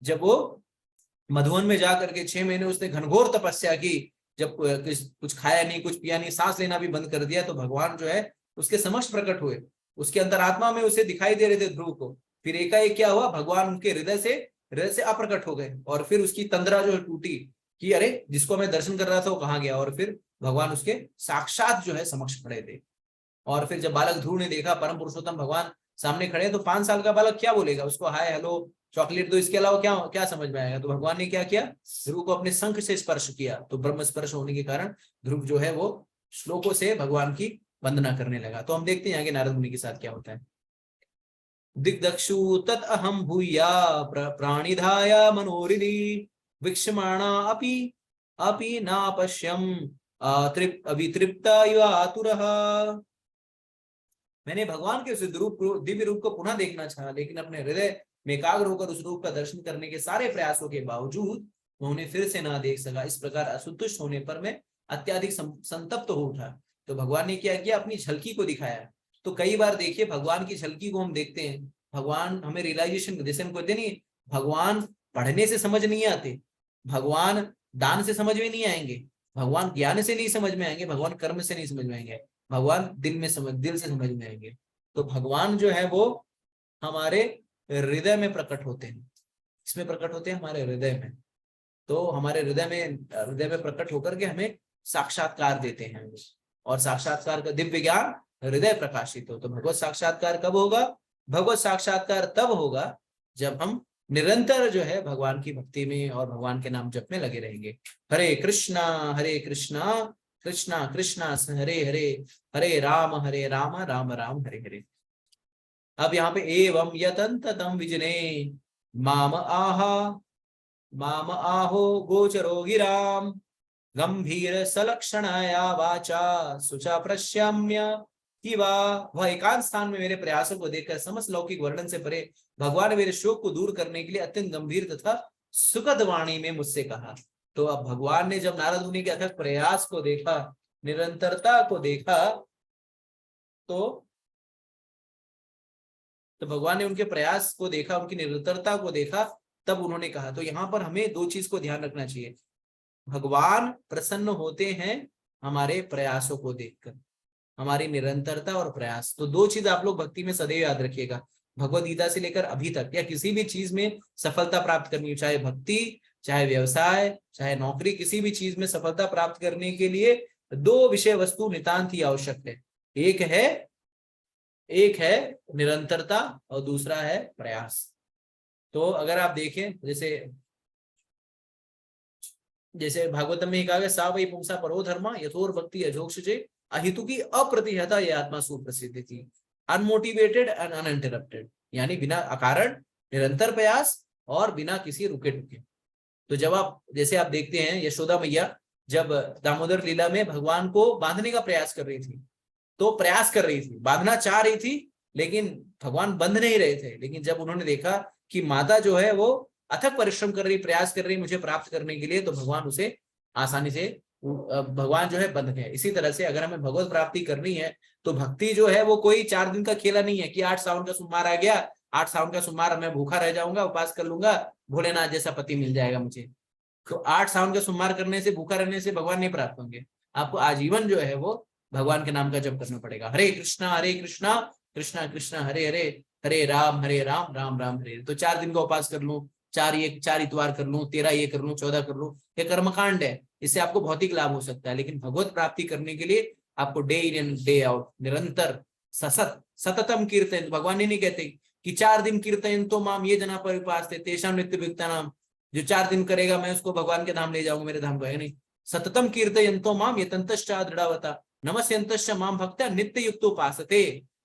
A: जब वो मधुवन में जाकर के 6 महीने उसने घनघोर तपस्या की, जब कुछ खाया नहीं, कुछ पिया नहीं, सांस लेना भी बंद कर दिया, तो भगवान जो है उसके समक्ष प्रकट हुए, उसके अंतरात्मा में उसे दिखाई दे रहे थे ध्रुव को। फिर एकाएक क्या हुआ, भगवान उनके हृदय से अप्रकट हो गए, और फिर उसकी तंद्रा जो है टूटी कि अरे, जिसको मैं दर्शन कर रहा था वो कहाँ गया, और फिर भगवान उसके साक्षात जो है समक्ष खड़े थे। और फिर जब बालक ध्रुव ने देखा परम पुरुषोत्तम भगवान सामने खड़े, तो 5 साल का बालक क्या बोलेगा, उसको हाय हेलो चॉकलेट दो, इसके अलावा क्या क्या समझ में आएगा। तो भगवान ने क्या किया, ध्रुव को अपने शंख से स्पर्श किया, तो ब्रह्म स्पर्श होने के कारण ध्रुव जो है वो श्लोकों से भगवान की वंदना करने लगा। तो हम देखते हैं आगे नारद मुनि के साथ क्या होता है। दिग्दक्षु तत् अहम भूया प्राणिधाया मनोरिधि वीक्षमाणा अपि नापश्यम अभितृप्ता इव आतुरः। मैंने भगवान के उस दिव्य रूप को पुनः देखना चाहा, लेकिन अपने हृदय में एकाग्र होकर उस रूप का दर्शन करने के सारे प्रयासों के बावजूद मैं उन्हें फिर से ना देख सका। इस प्रकार असंतुष्ट होने पर मैं अत्यधिक संतप्त हो उठा। तो भगवान ने क्या किया, अपनी झलकी को दिखाया। तो कई बार देखिए, भगवान की झलकी को हम देखते हैं, भगवान हमें रियलाइजेशन, जैसे हम कहते नहीं, भगवान पढ़ने से समझ नहीं आते, भगवान दान से समझ में नहीं आएंगे, भगवान ज्ञान से नहीं समझ में आएंगे, भगवान कर्म से नहीं समझ में आएंगे, भगवान दिल से समझ में आएंगे। तो भगवान जो है वो हमारे हृदय में प्रकट होते हैं। इसमें प्रकट होते हैं हमारे हृदय में। तो हमारे हृदय में प्रकट होकर के हमें साक्षात्कार देते हैं, और साक्षात्कार का दिव्य ज्ञान हृदय प्रकाशित हो। तो भगवत साक्षात्कार कब होगा, भगवत साक्षात्कार तब होगा जब हम निरंतर जो है भगवान की भक्ति में और भगवान के नाम जप में लगे रहेंगे। हरे कृष्णा कृष्णा कृष्णा हरे हरे, हरे राम राम राम हरे हरे। अब यहाँ पे एवं यतंततम विजने माम आहो गोचरो गिराम गंभीर सलक्षणाया वाचा सुचा प्रश्याम्य कि वह एकांत स्थान में मेरे प्रयासों को देखकर समस्त लौकिक वर्णन से परे भगवान मेरे शोक को दूर करने के लिए अत्यंत गंभीर तथा सुखद वाणी में मुझसे कहा। तो अब भगवान ने जब नारद मुनि के अथक प्रयास को देखा, निरंतरता को देखा, तो भगवान ने उनके प्रयास को देखा, उनकी निरंतरता को देखा, तब उन्होंने कहा। तो यहाँ पर हमें 2 चीज को ध्यान रखना चाहिए। भगवान प्रसन्न होते हैं हमारे प्रयासों को देखकर, हमारी निरंतरता और प्रयास। तो 2 चीज आप लोग भक्ति में सदैव याद रखिएगा। भगवद गीता से लेकर अभी तक या किसी भी चीज में सफलता प्राप्त करनी हो, चाहे भक्ति, चाहे व्यवसाय, चाहे नौकरी, किसी भी चीज में सफलता प्राप्त करने के लिए 2 विषय वस्तु नितांत ही आवश्यक है। एक है निरंतरता और दूसरा है प्रयास। तो अगर आप देखें, जैसे भागवतम में कहा गया, सा वही पुंसा परो धर्मा यथोर भक्ति अजोक्षजे अहितु की अप्रतिहता ये आत्मा सुप्रसिद्ध थी। अनमोटिवेटेड एंड अनइंटरप्टेड, यानी बिना अकारण निरंतर प्रयास और बिना किसी रुके टुके। तो जब आप जैसे आप देखते हैं, यशोदा मैया जब दामोदर लीला में भगवान को बांधने का प्रयास कर रही थी, तो प्रयास कर रही थी, बांधना चाह रही थी, लेकिन भगवान बंध नहीं रहे थे। लेकिन जब उन्होंने देखा कि माता जो है वो अथक परिश्रम कर रही, प्रयास कर रही मुझे प्राप्त करने के लिए, तो भगवान उसे आसानी से भगवान जो है बंध गए। इसी तरह से अगर हमें भगवत प्राप्ति करनी है, तो भक्ति जो है वो कोई 4 दिन का खेला नहीं है कि 8 सावन का सोमवार आ गया, 8 सावन का सोमवार मैं भूखा रह जाऊंगा, उपास कर लूंगा, भोलेनाथ जैसा पति मिल जाएगा मुझे। तो 8 सावन का सोमवार करने से, भूखा रहने से भगवान नहीं प्राप्त होंगे। आपको आजीवन जो है वो भगवान के नाम का जप करना पड़ेगा। हरे कृष्णा कृष्णा कृष्णा हरे हरे, हरे राम राम राम हरे। तो 4 दिन का उपास कर लूं, 4 इतवार कर लूं, 13 ये कर लूं, 14 कर लूं, ये कर्मकांड है, इससे आपको भौतिक लाभ हो सकता है। लेकिन भगवत प्राप्ति करने के लिए आपको day in and day out निरंतर सततम कीर्तन। भगवान ने नहीं कहते कि 4 दिन कीर्तन तो माम ये जना परिपास थे तेषाम नित्य विक्ता नाम, जो 4 दिन करेगा मैं उसको भगवान के धाम ले जाऊंगा, मेरे धाम को, है नहीं। सततम कीर्तयन्तो माम यतन्तश्च दृढ़ावता नमस्यन्तश्च माम भक्त्या नित्य युक्तोपासते।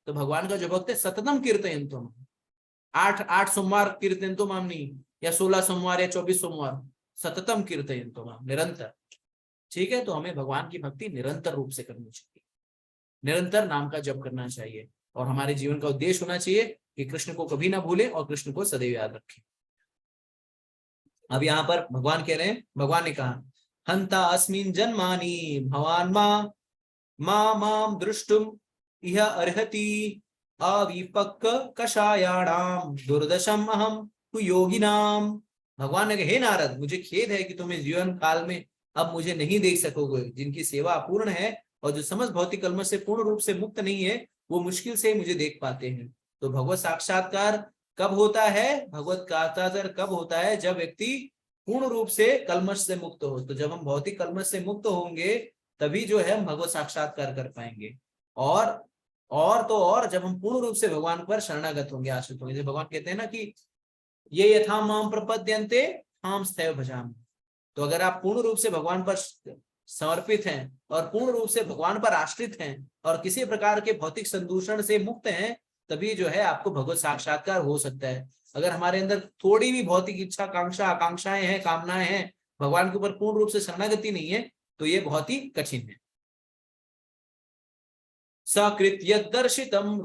A: तो भगवान का जो भक्त है सततम कीर्तयन्तुम, 8 सोमवार कीर्तयन्तुम नहीं, या 16 सोमवार या 24 सोमवार, सततम कीर्तयन्तुम, निरंतर। ठीक है, तो हमें भगवान की भक्ति निरंतर रूप से करनी चाहिए, निरंतर नाम का जप करना चाहिए, और हमारे जीवन का उद्देश्य होना चाहिए कि कृष्ण को कभी ना भूले और कृष्ण को सदैव याद रखें। अब यहाँ पर भगवान कह रहे हैं, भगवान ने कहा हंता अस्मिन् जन्मानि भवान माम दृष्टुम इह अर्हति अविपक्क कषायाणाम दुर्दशम अहम कुयोगिनाम। भगवान ने कहा हे नारद, मुझे खेद है कि तुम इस जीवन काल में अब मुझे नहीं देख सकोगे। जिनकी सेवा अपूर्ण है और जो समस्त भौतिक कलमश से पूर्ण रूप से मुक्त नहीं है, वो मुश्किल से मुझे देख पाते हैं। तो भगवत साक्षात्कार कब होता है? भगवत साक्षात्कार कब होता है? जब व्यक्ति पूर्ण रूप से कलमश से मुक्त हो। तो जब हम भौतिक कलमश से मुक्त होंगे तभी जो है हम भगवत साक्षात्कार कर पाएंगे। और तो और जब हम पूर्ण रूप से भगवान पर शरणागत होंगे, आश्रित होंगे। जैसे भगवान कहते हैं ना कि ये यथा माम प्रपद्यन्ते हम स्थैव भजामि। तो अगर आप पूर्ण रूप से भगवान पर समर्पित हैं और पूर्ण रूप से भगवान पर आश्रित हैं और किसी प्रकार के भौतिक संदूषण से मुक्त हैं, तभी जो है आपको भगवत साक्षात्कार हो सकता है। अगर हमारे अंदर थोड़ी भी भौतिक इच्छा, आकांक्षाएं हैं, कामनाएं हैं, भगवान के ऊपर पूर्ण रूप से शरणागति नहीं है, तो ये बहुत ही कठिन है। सकृत्य दर्शितम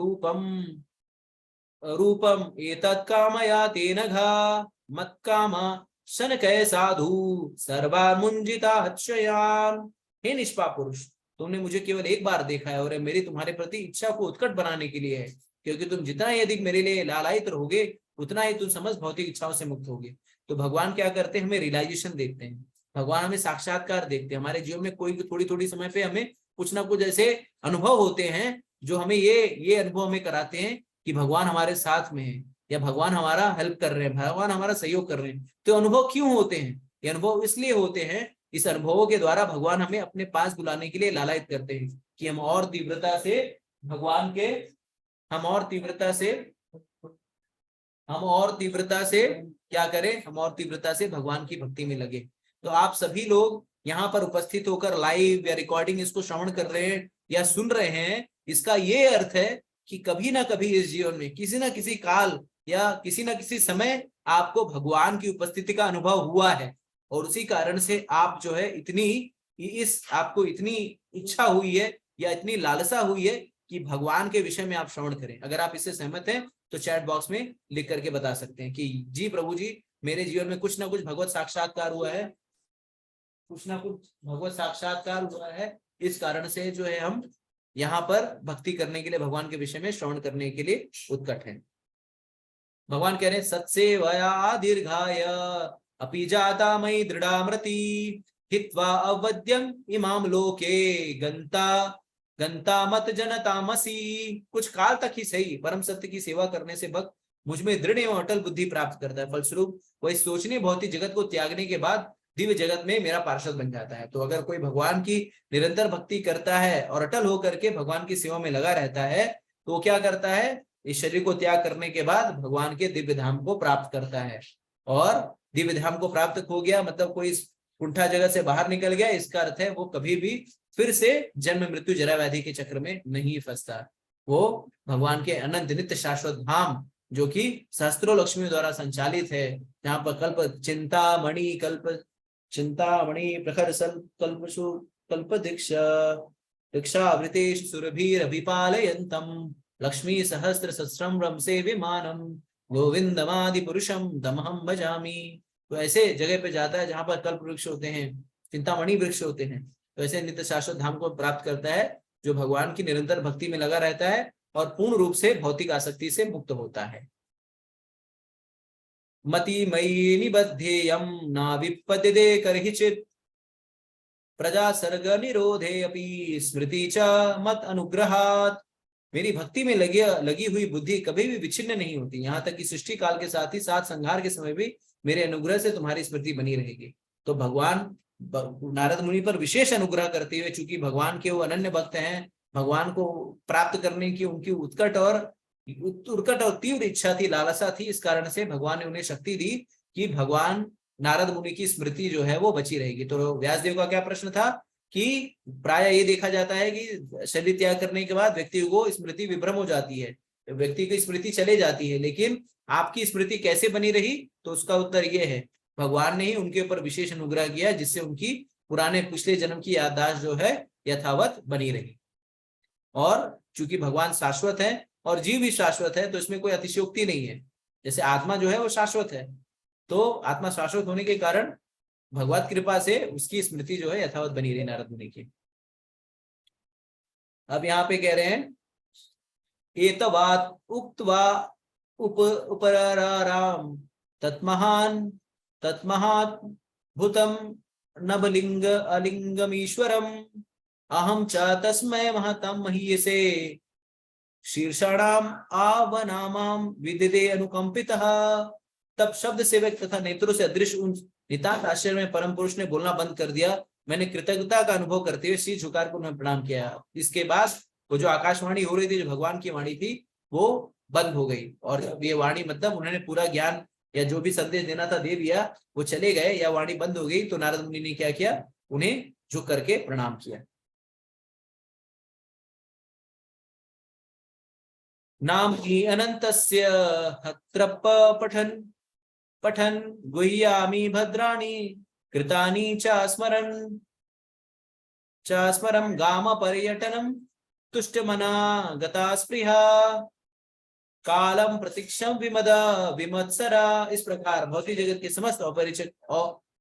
A: रूपम एतत् कामया तेन घा मत्कामा शनकय साधु सर्वामुंजिता हर्षयान। हे निष्पाप पुरुष, तुमने मुझे केवल एक बार देखा है और मेरी तुम्हारे प्रति इच्छा को उत्कट बनाने के लिए है, क्योंकि तुम जितना ही अधिक मेरे लिए लालायित रहोगे उतना ही तुम समस्त भौतिक इच्छाओं से मुक्त होगे। तो भगवान क्या करते हैं? हमें रियलाइजेशन देखते हैं, भगवान हमें साक्षात्कार देखते हैं। हमारे जीवन में कोई थोड़ी थोड़ी समय पे हमें कुछ ना कुछ ऐसे अनुभव होते हैं जो हमें ये अनुभव हमें कराते हैं कि भगवान हमारे साथ में है, या भगवान हमारा हेल्प कर रहे हैं, भगवान हमारा सहयोग कर रहे हैं। तो अनुभव क्यों होते हैं? ये अनुभव इसलिए होते हैं, इस अनुभवों के द्वारा भगवान हमें अपने पास बुलाने के लिए लालायित करते हैं कि हम और तीव्रता से भगवान के, हम और तीव्रता से क्या करें? हम और तीव्रता से भगवान की भक्ति में लगे। तो आप सभी लोग यहाँ पर उपस्थित होकर लाइव या रिकॉर्डिंग इसको श्रवण कर रहे हैं या सुन रहे हैं, इसका ये अर्थ है कि कभी ना कभी इस जीवन में किसी ना किसी काल या किसी ना किसी समय आपको भगवान की उपस्थिति का अनुभव हुआ है, और उसी कारण से आप जो है आपको इतनी इच्छा हुई है या इतनी लालसा हुई है कि भगवान के विषय में आप श्रवण करें। अगर आप इससे सहमत हैं तो चैट बॉक्स में लिख करके बता सकते हैं कि जी प्रभु जी, मेरे जीवन में कुछ ना कुछ भगवत साक्षात्कार हुआ है, कुछ ना कुछ भगवत साक्षात्कार हुआ है। इस कारण से जो है हम यहाँ पर भक्ति करने के लिए, भगवान के विषय में श्रवण करने के लिए उत्कट हैं। भगवान कह रहे हैं सत्सेवया दीर्घाय अपि जाता मयि दृढ़ामृति हित्वा अवद्यम इमाम लोके गंता मत जनतामसी। कुछ काल तक ही सही परम सत्य की सेवा करने से भक्त मुझ में दृढ़ एवं अटल बुद्धि प्राप्त करता है। फलस्वरूप वही सोचने भौतिक जगत को त्यागने के बाद दिव्य जगत में मेरा पार्षद बन जाता है। तो अगर कोई भगवान की निरंतर भक्ति करता है और अटल होकर के भगवान की सेवा में लगा रहता है, तो वो क्या करता है? इस शरीर को त्याग करने के बाद भगवान के दिव्य धाम को प्राप्त करता है। और दिव्य धाम को प्राप्त हो गया मतलब कोई कुंठा जगत से बाहर निकल गया, इसका अर्थ है वो कभी भी फिर से जन्म मृत्यु जरा व्याधि के चक्र में नहीं फंसता। वो भगवान के अनंत नित्य शाश्वत धाम, जो कि सहस्त्रों लक्ष्मी द्वारा संचालित है, जहाँ पर कल्प चिंतामणि प्रखर कल्पशु कल्प दीक्षावृतेश सुरभिरभिपालयन्तम लक्ष्मी सहस्त्र सहस्रम से विमानम गोविंदमादि पुरुषम तमहम भजामि। तो ऐसे जगह पे जाता है जहां पर कल्प वृक्ष होते हैं, चिंतामणि वृक्ष होते हैं। तो ऐसे नित्य शाश्वत धाम को प्राप्त करता है जो भगवान की निरंतर भक्ति में लगा रहता है और पूर्ण रूप से भौतिक आसक्ति से मुक्त होता है। मति मयि निबध्येयं न विपद्यते करहिचित् प्रजा सर्ग निरोधे अपि स्मृति च मत अनुग्रहात्। मेरी भक्ति में लगी हुई बुद्धि कभी भी विच्छिन्न नहीं होती, यहाँ तक कि सृष्टि काल के साथ ही साथ संहार के समय भी मेरे अनुग्रह से तुम्हारी स्मृति बनी रहेगी। तो भगवान नारद मुनि पर विशेष अनुग्रह करते हुए, चूंकि भगवान के वो अनन्य भक्त हैं, भगवान को प्राप्त करने की उनकी उत्कट और तीव्र इच्छा थी, लालसा थी, इस कारण से भगवान ने उन्हें शक्ति दी कि भगवान नारद मुनि की स्मृति जो है वो बची रहेगी। तो व्यासदेव का क्या प्रश्न था कि प्राय ये देखा जाता है कि शरीर त्याग करने के बाद व्यक्ति को स्मृति विभ्रम हो जाती है, व्यक्ति की स्मृति चले जाती है, लेकिन आपकी स्मृति कैसे बनी रही? तो उसका उत्तर ये है, भगवान ने ही उनके ऊपर विशेष अनुग्रह किया, जिससे उनकी पुराने पिछले जन्म की याददाश्त जो है यथावत बनी रही। और चूंकि भगवान शाश्वत है और जीव भी शाश्वत है, तो इसमें कोई अतिशयोक्ति नहीं है। जैसे आत्मा जो है वो शाश्वत है, तो आत्मा शाश्वत होने के कारण भगवत कृपा से उसकी स्मृति जो है यथावत बनी रही नारद मुनि की। अब यहाँ पे कह रहे हैं, एतवात उक्त्वा उपराराम तत्महान तत्महात भूतम नबलिंग अलिंगमीश्वरम अहम च तस्मै महतम महीयसे शीर्षाणाम आवनामाम विदिते अनुकंपितः। तब शब्द सेवक तथा नेत्रों से अदृश्य उन नितांत आश्चर्य में परम पुरुष ने बोलना बंद कर दिया। मैंने कृतज्ञता का अनुभव करते हुए शीश झुकार को उन्हें प्रणाम किया। इसके बाद वो जो आकाशवाणी हो रही थी, जो भगवान की वाणी थी, वो बंद हो गई। और जब ये वाणी मतलब उन्होंने पूरा ज्ञान या जो भी संदेश देना था दे दिया, वो चले गए या वाणी बंद हो गई, तो नारद मुनि ने क्या किया? उन्हें झुक करके प्रणाम किया। नाम ही अनंतस्य हत्रप पठन पठन गुह्यामि भद्राणि कृतानि च स्मरं गाम पर्यटनम तुष्टमना गता स्पृहा कालम प्रतीक्षम विमदा विमत्सरा। इस प्रकार भौतिक जगत के समस्त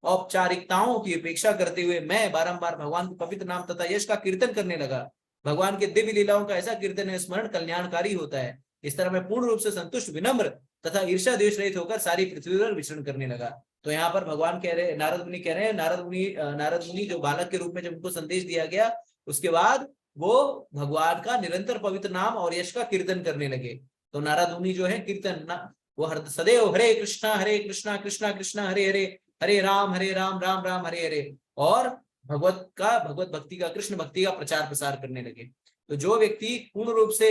A: औपचारिकताओं की उपेक्षा करते हुए मैं बारंबार भगवान के पवित्र नाम तथा यश का कीर्तन करने लगा। भगवान के दिव्य लीलाओं का ऐसा कीर्तन है, स्मरण कल्याणकारी होता है। इस तरह मैं पूर्ण रूप से संतुष्ट, विनम्र तथा ईर्ष्या द्वेष रहित होकर सारी पृथ्वी पर विचरण करने लगा। तो यहाँ पर भगवान कह रहे, नारद मुनि कह रहे हैं, नारद मुनि जो बालक के रूप में जब उनको संदेश दिया गया, उसके बाद वो भगवान का निरंतर पवित्र नाम और यश का कीर्तन करने लगे। तो नारद मुनि जो है कीर्तन वो सदैव हरे कृष्णा कृष्णा कृष्णा हरे हरे, हरे राम राम राम हरे हरे, और भगवत भक्ति का, कृष्ण भक्ति का प्रचार प्रसार करने लगे। तो जो व्यक्ति पूर्ण रूप से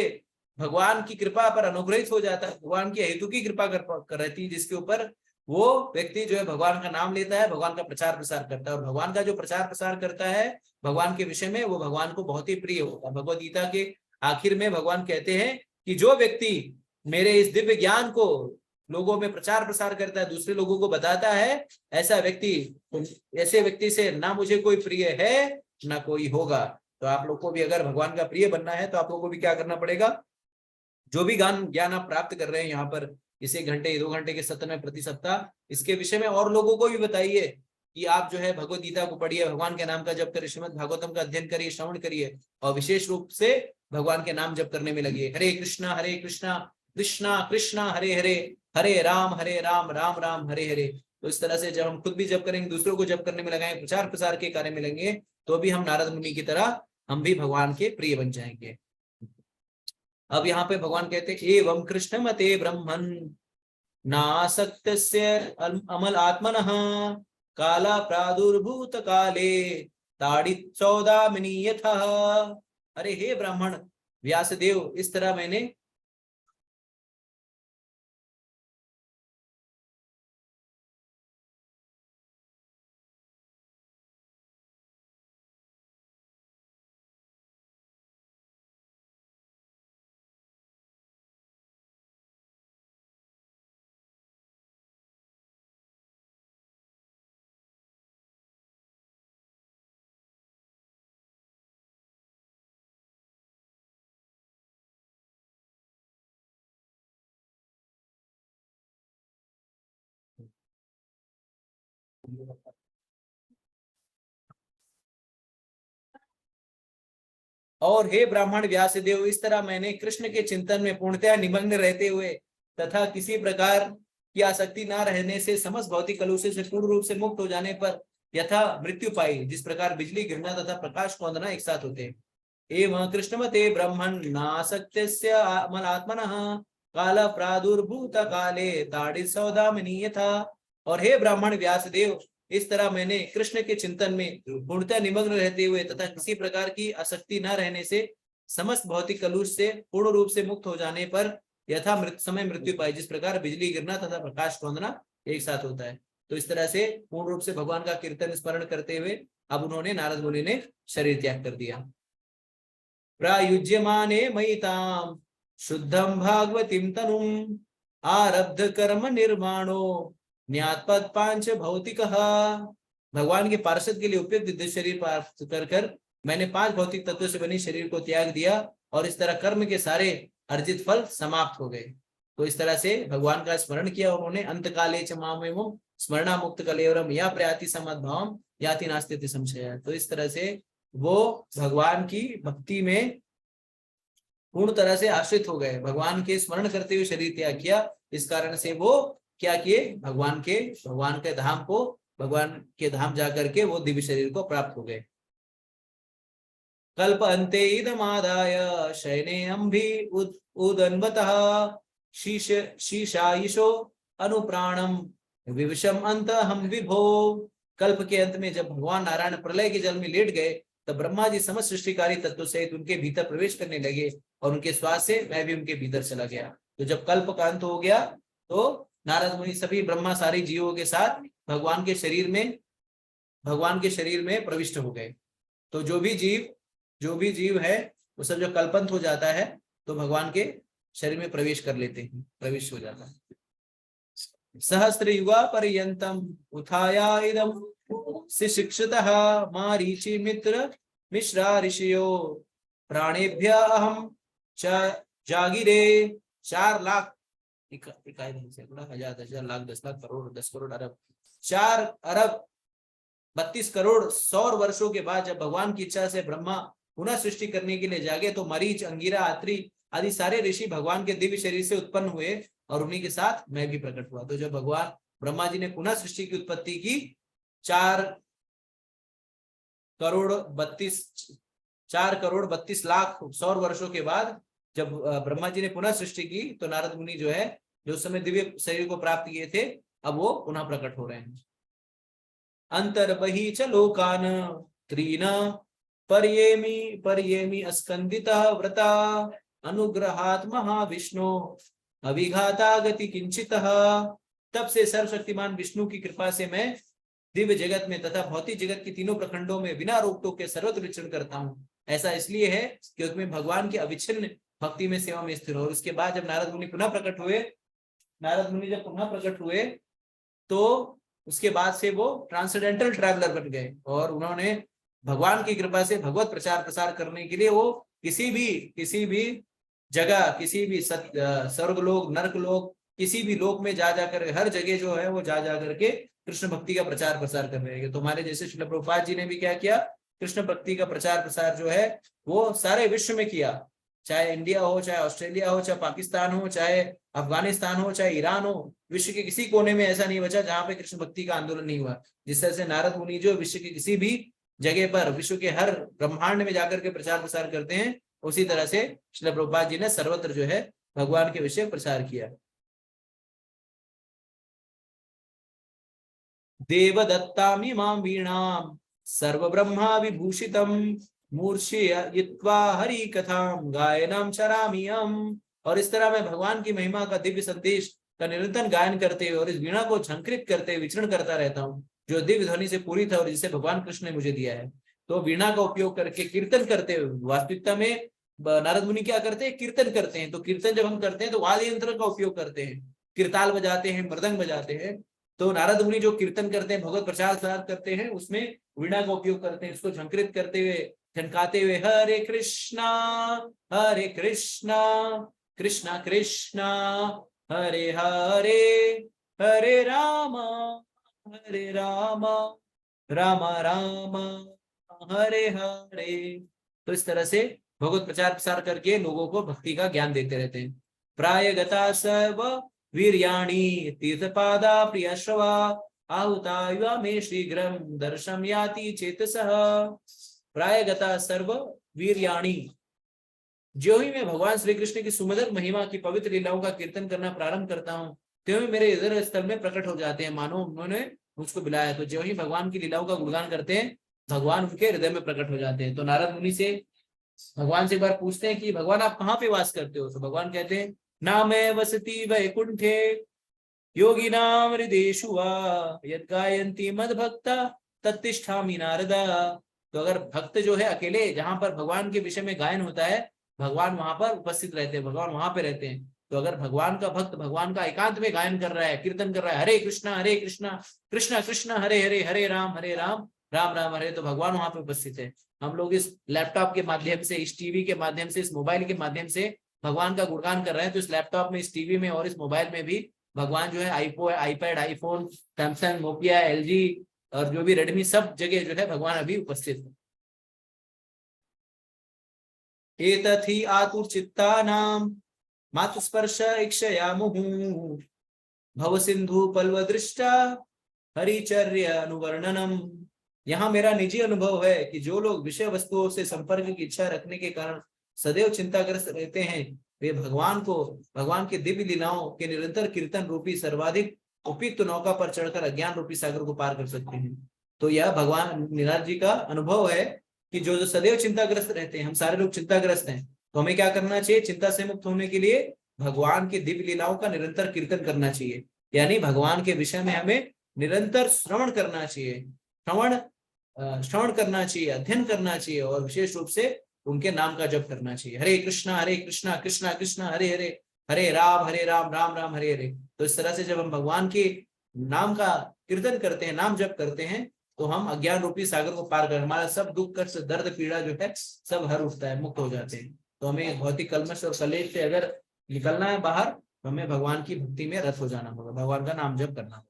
A: भगवान की कृपा पर अनुग्रहित हो जाता है, भगवान की हेतु की कृपा कर रहती है जिसके ऊपर, वो व्यक्ति जो है भगवान का नाम लेता है, भगवान का प्रचार प्रसार करता है, और भगवान का जो प्रचार प्रसार करता है भगवान के विषय में, वो भगवान को बहुत ही प्रिय होता है। भगवद गीता के आखिर में भगवान कहते हैं कि जो व्यक्ति मेरे इस दिव्य ज्ञान को लोगों में प्रचार प्रसार करता है, दूसरे लोगों को बताता है, ऐसा व्यक्ति, ऐसे व्यक्ति से ना मुझे कोई प्रिय है ना कोई होगा। तो आप लोग को भी अगर भगवान का प्रिय बनना है तो आप लोगों को भी क्या करना पड़ेगा? जो भी ज्ञान आप प्राप्त कर रहे हैं यहाँ पर इस 1 घंटे 2 घंटे के सत्र में प्रति सप्ताह, इसके विषय में और लोगों को भी बताइए कि आप जो है भगवद गीता को पढ़िए, भगवान के नाम का जप करिए, श्रीमद् भागवतम का अध्ययन करिए, श्रवण करिए, और विशेष रूप से भगवान के नाम जप करने में लगिए। हरे कृष्णा कृष्णा कृष्णा हरे हरे, हरे राम राम राम हरे हरे। तो इस तरह से जब हम खुद भी जप करेंगे, दूसरों को जप करने में लगाएंगे, प्रचार प्रसार के कार्य में लगेंगे, तो भी हम नारद मुनि की तरह हम भी भगवान के प्रिय बन जाएंगे। अब यहाँ पे भगवान कहते हैं, एवं कृष्ण मते ब्रह्मन् नासक्तस्य अमल आत्मनः काला प्रादुर्भूत काले ताड़ित चौदामिनी यथा। अरे हे ब्राह्मण व्यासदेव, इस तरह मैंने और हे ब्राह्मण व्यासदेव, इस तरह मैंने कृष्ण के चिंतन में पूर्णतया निमग्न रहते हुए तथा किसी प्रकार की आसक्ति न रहने से समस्त भौतिक कलुष से पूर्ण रूप से मुक्त हो जाने पर यथा मृत्यु पाई, जिस प्रकार बिजली गिरना तथा प्रकाश कौंदना एक साथ होते हैं। एवं कृष्णमते ब्रह्मन् नासक्तस्य आत्मनः काल प्रादुर्भूत काले ताड़ित सौदामिनी यथा। और हे ब्राह्मण व्यासदेव, इस तरह मैंने कृष्ण के चिंतन में पूर्णतः निमग्न रहते हुए तथा किसी प्रकार की आसक्ति न रहने से समस्त भौतिक कलुष से पूर्ण रूप से मुक्त हो जाने पर यथा समय मृत्यु पाई, जिस प्रकार बिजली गिरना तथा प्रकाश कौंदना एक साथ होता है। तो इस तरह से पूर्ण रूप से भगवान का कीर्तन स्मरण करते हुए अब उन्होंने, नारद मुनि ने शरीर त्याग कर दिया। प्रायुज्यमाने मयिताम शुद्धम भागवतीम तनुम आरब्ध कर्म निर्माणो न्यातपद पांच भौतिकः। भगवान के पार्षद के लिए उपयुक्त दिव्य शरीर प्राप्त कर कर मैंने 5 भौतिक तत्वों से बनी शरीर को त्याग दिया और इस तरह कर्म के सारे अर्जित फल समाप्त हो गए। तो इस तरह से भगवान का स्मरण किया उन्होंने। अंत काले च मामेमो स्मरणा मुक्त कलेवरम या प्रयाति समद्भावम याति नास्ति संशय। तो इस तरह से वो भगवान की भक्ति में पूर्ण तरह से आश्रित हो गए, भगवान के स्मरण करते हुए शरीर त्याग किया। इस कारण से वो क्या किए, भगवान के धाम को, भगवान के धाम जाकर के वो दिव्य शरीर को प्राप्त हो गए। कल्प अन्ते इदमादाय शयने अंभि उदन्वतः शीशायिशो अनुप्राणम विवशम अंत हम विभो। कल्प के अंत में जब भगवान नारायण प्रलय के जल में लेट गए तब ब्रह्मा जी समस्त सृष्टिकारी तत्व सहित उनके भीतर प्रवेश करने लगे और उनके श्वास से मैं भी उनके भीतर चला गया। तो जब कल्प का अंत हो गया तो नारद मुनि सभी ब्रह्मा सारी जीवों के साथ भगवान के शरीर में प्रविष्ट हो गए। तो जो भी जीव है वो सब जो कल्पंत हो जाता है तो भगवान के शरीर में प्रवेश कर लेते हैं, प्रवेश हो जाता है। सहस्त्र युगा पर्यंतम उत्थाया इदम शिक्षितः मारीचि मित्र मिश्रा ऋषियो प्राणेभ्य अहम जागिरे। 4 लाख इकाई नहीं से हजार 10,000 लाख 10 लाख करोड़ 10 करोड़ अरब 4 अरब 32 करोड़ सौर वर्षों के बाद जब भगवान की इच्छा से ब्रह्मा पुनः सृष्टि करने के लिए जागे तो मरीच, अंगिरा, अत्रि आदि सारे ऋषि भगवान के दिव्य शरीर से उत्पन्न हुए और उन्हीं के साथ मैं भी प्रकट हुआ। तो जब भगवान ब्रह्मा जी ने पुनः सृष्टि की उत्पत्ति की 4 करोड़ 32 लाख सौर वर्षों के बाद जब ब्रह्मा जी ने पुनः सृष्टि की तो नारद मुनि जो है, जो उस समय दिव्य शरीर को प्राप्त किए थे, अब वो पुनः प्रकट हो रहे हैं। अंतर बहि च लोकान त्रीन पर्येमि अस्कंदितः व्रता अनुग्रहात् महाविष्णु अविघाता गति किंचितः। तब से सर्वशक्तिमान विष्णु की कृपा से मैं दिव्य जगत में तथा भौतिक जगत की तीनों प्रखंडों में बिना रोक टोक के सर्वत्र विचरण करता हूँ। ऐसा इसलिए है क्योंकि मैं भगवान की अविच्छिन्न भक्ति में सेवा में स्थिर हूं। और उसके बाद जब नारद मुनि जब पुनः प्रकट हुए तो उसके बाद से वो ट्रांसेंडेंटल ट्रैवलर बन गए और उन्होंने भगवान की कृपा से भगवत प्रचार प्रसार करने के लिए वो किसी भी जगह, किसी भी स्वर्गलोक, नरकलोक, किसी भी लोक में जा जाकर, हर जगह जो है वो जा करके कृष्ण भक्ति का प्रचार प्रसार कर रहे हैं। तुम्हारे जैसे श्रील प्रभुपाद जी ने भी क्या किया, कृष्ण भक्ति का प्रचार प्रसार जो है वो सारे विश्व में किया। चाहे इंडिया हो, चाहे ऑस्ट्रेलिया हो, चाहे पाकिस्तान हो, चाहे अफगानिस्तान हो, चाहे ईरान हो, विश्व के किसी कोने में ऐसा नहीं बचा जहां पे कृष्ण भक्ति का आंदोलन नहीं हुआ। जिस तरह से नारद मुनि जो विश्व के किसी भी जगह पर, विश्व के हर ब्रह्मांड में जाकर के प्रचार प्रसार करते हैं, उसी तरह से श्रील प्रभुपाद जी ने सर्वत्र जो है भगवान के विषय प्रचार किया। देवदत्तामिमां वीणां सर्व ब्रह्मा विभूषितम मूर्छयित्वा हरि कथाम गायनम चरामि अहम्। और इस तरह मैं भगवान की महिमा का दिव्य संदेश का निरंतर गायन करते हुए और इस वीणा को झंकृत करते हुए विचरण करता रहता हूँ, जो दिव्य ध्वनि से पूरी था और जिसे भगवान कृष्ण ने मुझे दिया है। तो वीणा का उपयोग करके कीर्तन करते हुए, वास्तविकता में नारद मुनि क्या करते हैं, कीर्तन करते हैं। तो कीर्तन जब हम करते हैं तो वाद्य यंत्र का उपयोग करते हैं, कीर्ताल बजाते हैं, मृदंग बजाते हैं। तो नारद मुनि जो कीर्तन करते हैं, भगवत प्रचार प्रसार करते हैं, उसमें वीणा का उपयोग करते हैं, इसको झंकृत करते हुए, झनकाते हुए हरे कृष्णा कृष्णा कृष्णा हरे हरे हरे राम राम राम हरे हरे। तो इस तरह से भगवत प्रचार प्रसार करके लोगों को भक्ति का ज्ञान देते रहते हैं। प्रायगता सर्व वीर्याणि तीर्थपादा प्रियश्रवा आहुता युवा में शीघ्रम दर्शम याति चेतसः। प्रायगता सर्व वीर्याणि, जो ही मैं भगवान श्री कृष्ण की सुमधुर महिमा की पवित्र लीलाओं का कीर्तन करना प्रारंभ करता हूँ, त्यों ही मेरे हृदय स्थल में प्रकट हो जाते हैं, मानो उन्होंने मुझको बुलाया। तो जो ही भगवान की लीलाओं का गुणगान करते हैं, भगवान उनके हृदय में प्रकट हो जाते हैं। तो नारद मुनि से भगवान से एक बार पूछते हैं कि भगवान आप कहाँ पे वास करते हो? तो भगवान कहते हैं नामे वसति वैकुंठे योगिनाम हृदेषु वा यद् गायन्ति मद्भक्ता तत्तिष्ठामि नारद। तो अगर भक्त जो है अकेले जहां पर भगवान के विषय में गायन होता है, भगवान वहां पर उपस्थित रहते हैं, भगवान वहां पे रहते हैं। तो अगर भगवान का भक्त भगवान का एकांत में गायन कर रहा है, कीर्तन कर रहा है, हरे कृष्णा कृष्णा कृष्णा हरे हरे, हरे राम राम राम हरे, तो भगवान वहां पे उपस्थित है। हम लोग इस लैपटॉप के माध्यम से, इस टीवी के माध्यम से, इस मोबाइल के माध्यम से भगवान का गुणगान कर रहे हैं। तो इस लैपटॉप में, इस टीवी में और इस मोबाइल में भी भगवान जो है iPad, iPhone, Samsung, Nokia, LG और जो भी रेडमी, सब जगह जो है भगवान अभी उपस्थित है। एतथि आतुर चित्तानां मातस्पर्श इक्षया मुहुः भव सिंधु पल्व दृष्टा हरिचर्य अनुवर्णनम। यहाँ मेरा निजी अनुभव है कि जो लोग विषय वस्तुओं से संपर्क की इच्छा रखने के कारण सदैव चिंताग्रस्त रहते हैं, वे भगवान के दिव्य लीलाओं के निरंतर कीर्तन रूपी सर्वाधिक उपयुक्त नौका पर चढ़कर अज्ञान रूपी सागर को पार कर सकते हैं। तो यह भगवान निराज जी का अनुभव है कि जो सदैव चिंताग्रस्त रहते हैं, हम सारे लोग चिंताग्रस्त हैं, तो हमें क्या करना चाहिए? चिंता से मुक्त होने के लिए भगवान के दिव्य लीलाओं का निरंतर कीर्तन करना चाहिए, यानी भगवान के विषय में हमें निरंतर श्रवण करना चाहिए, श्रवण करना चाहिए, अध्ययन करना चाहिए और विशेष रूप से उनके नाम का जप करना चाहिए। हरे कृष्णा कृष्णा कृष्णा हरे हरे, हरे राम राम राम हरे हरे। तो इस तरह से जब हम भगवान के नाम का कीर्तन करते हैं, नाम जप करते हैं, तो हम अज्ञान रूपी सागर को पार कर, हमारा सब दुख कष्ट दर्द पीड़ा जो है सब हर उठता है, मुक्त हो जाते हैं। तो हमें भौतिक कलमश और कलेश से अगर निकलना है बाहर, तो हमें भगवान की भक्ति में रत हो जाना होगा, भगवान का नाम जप करना होगा।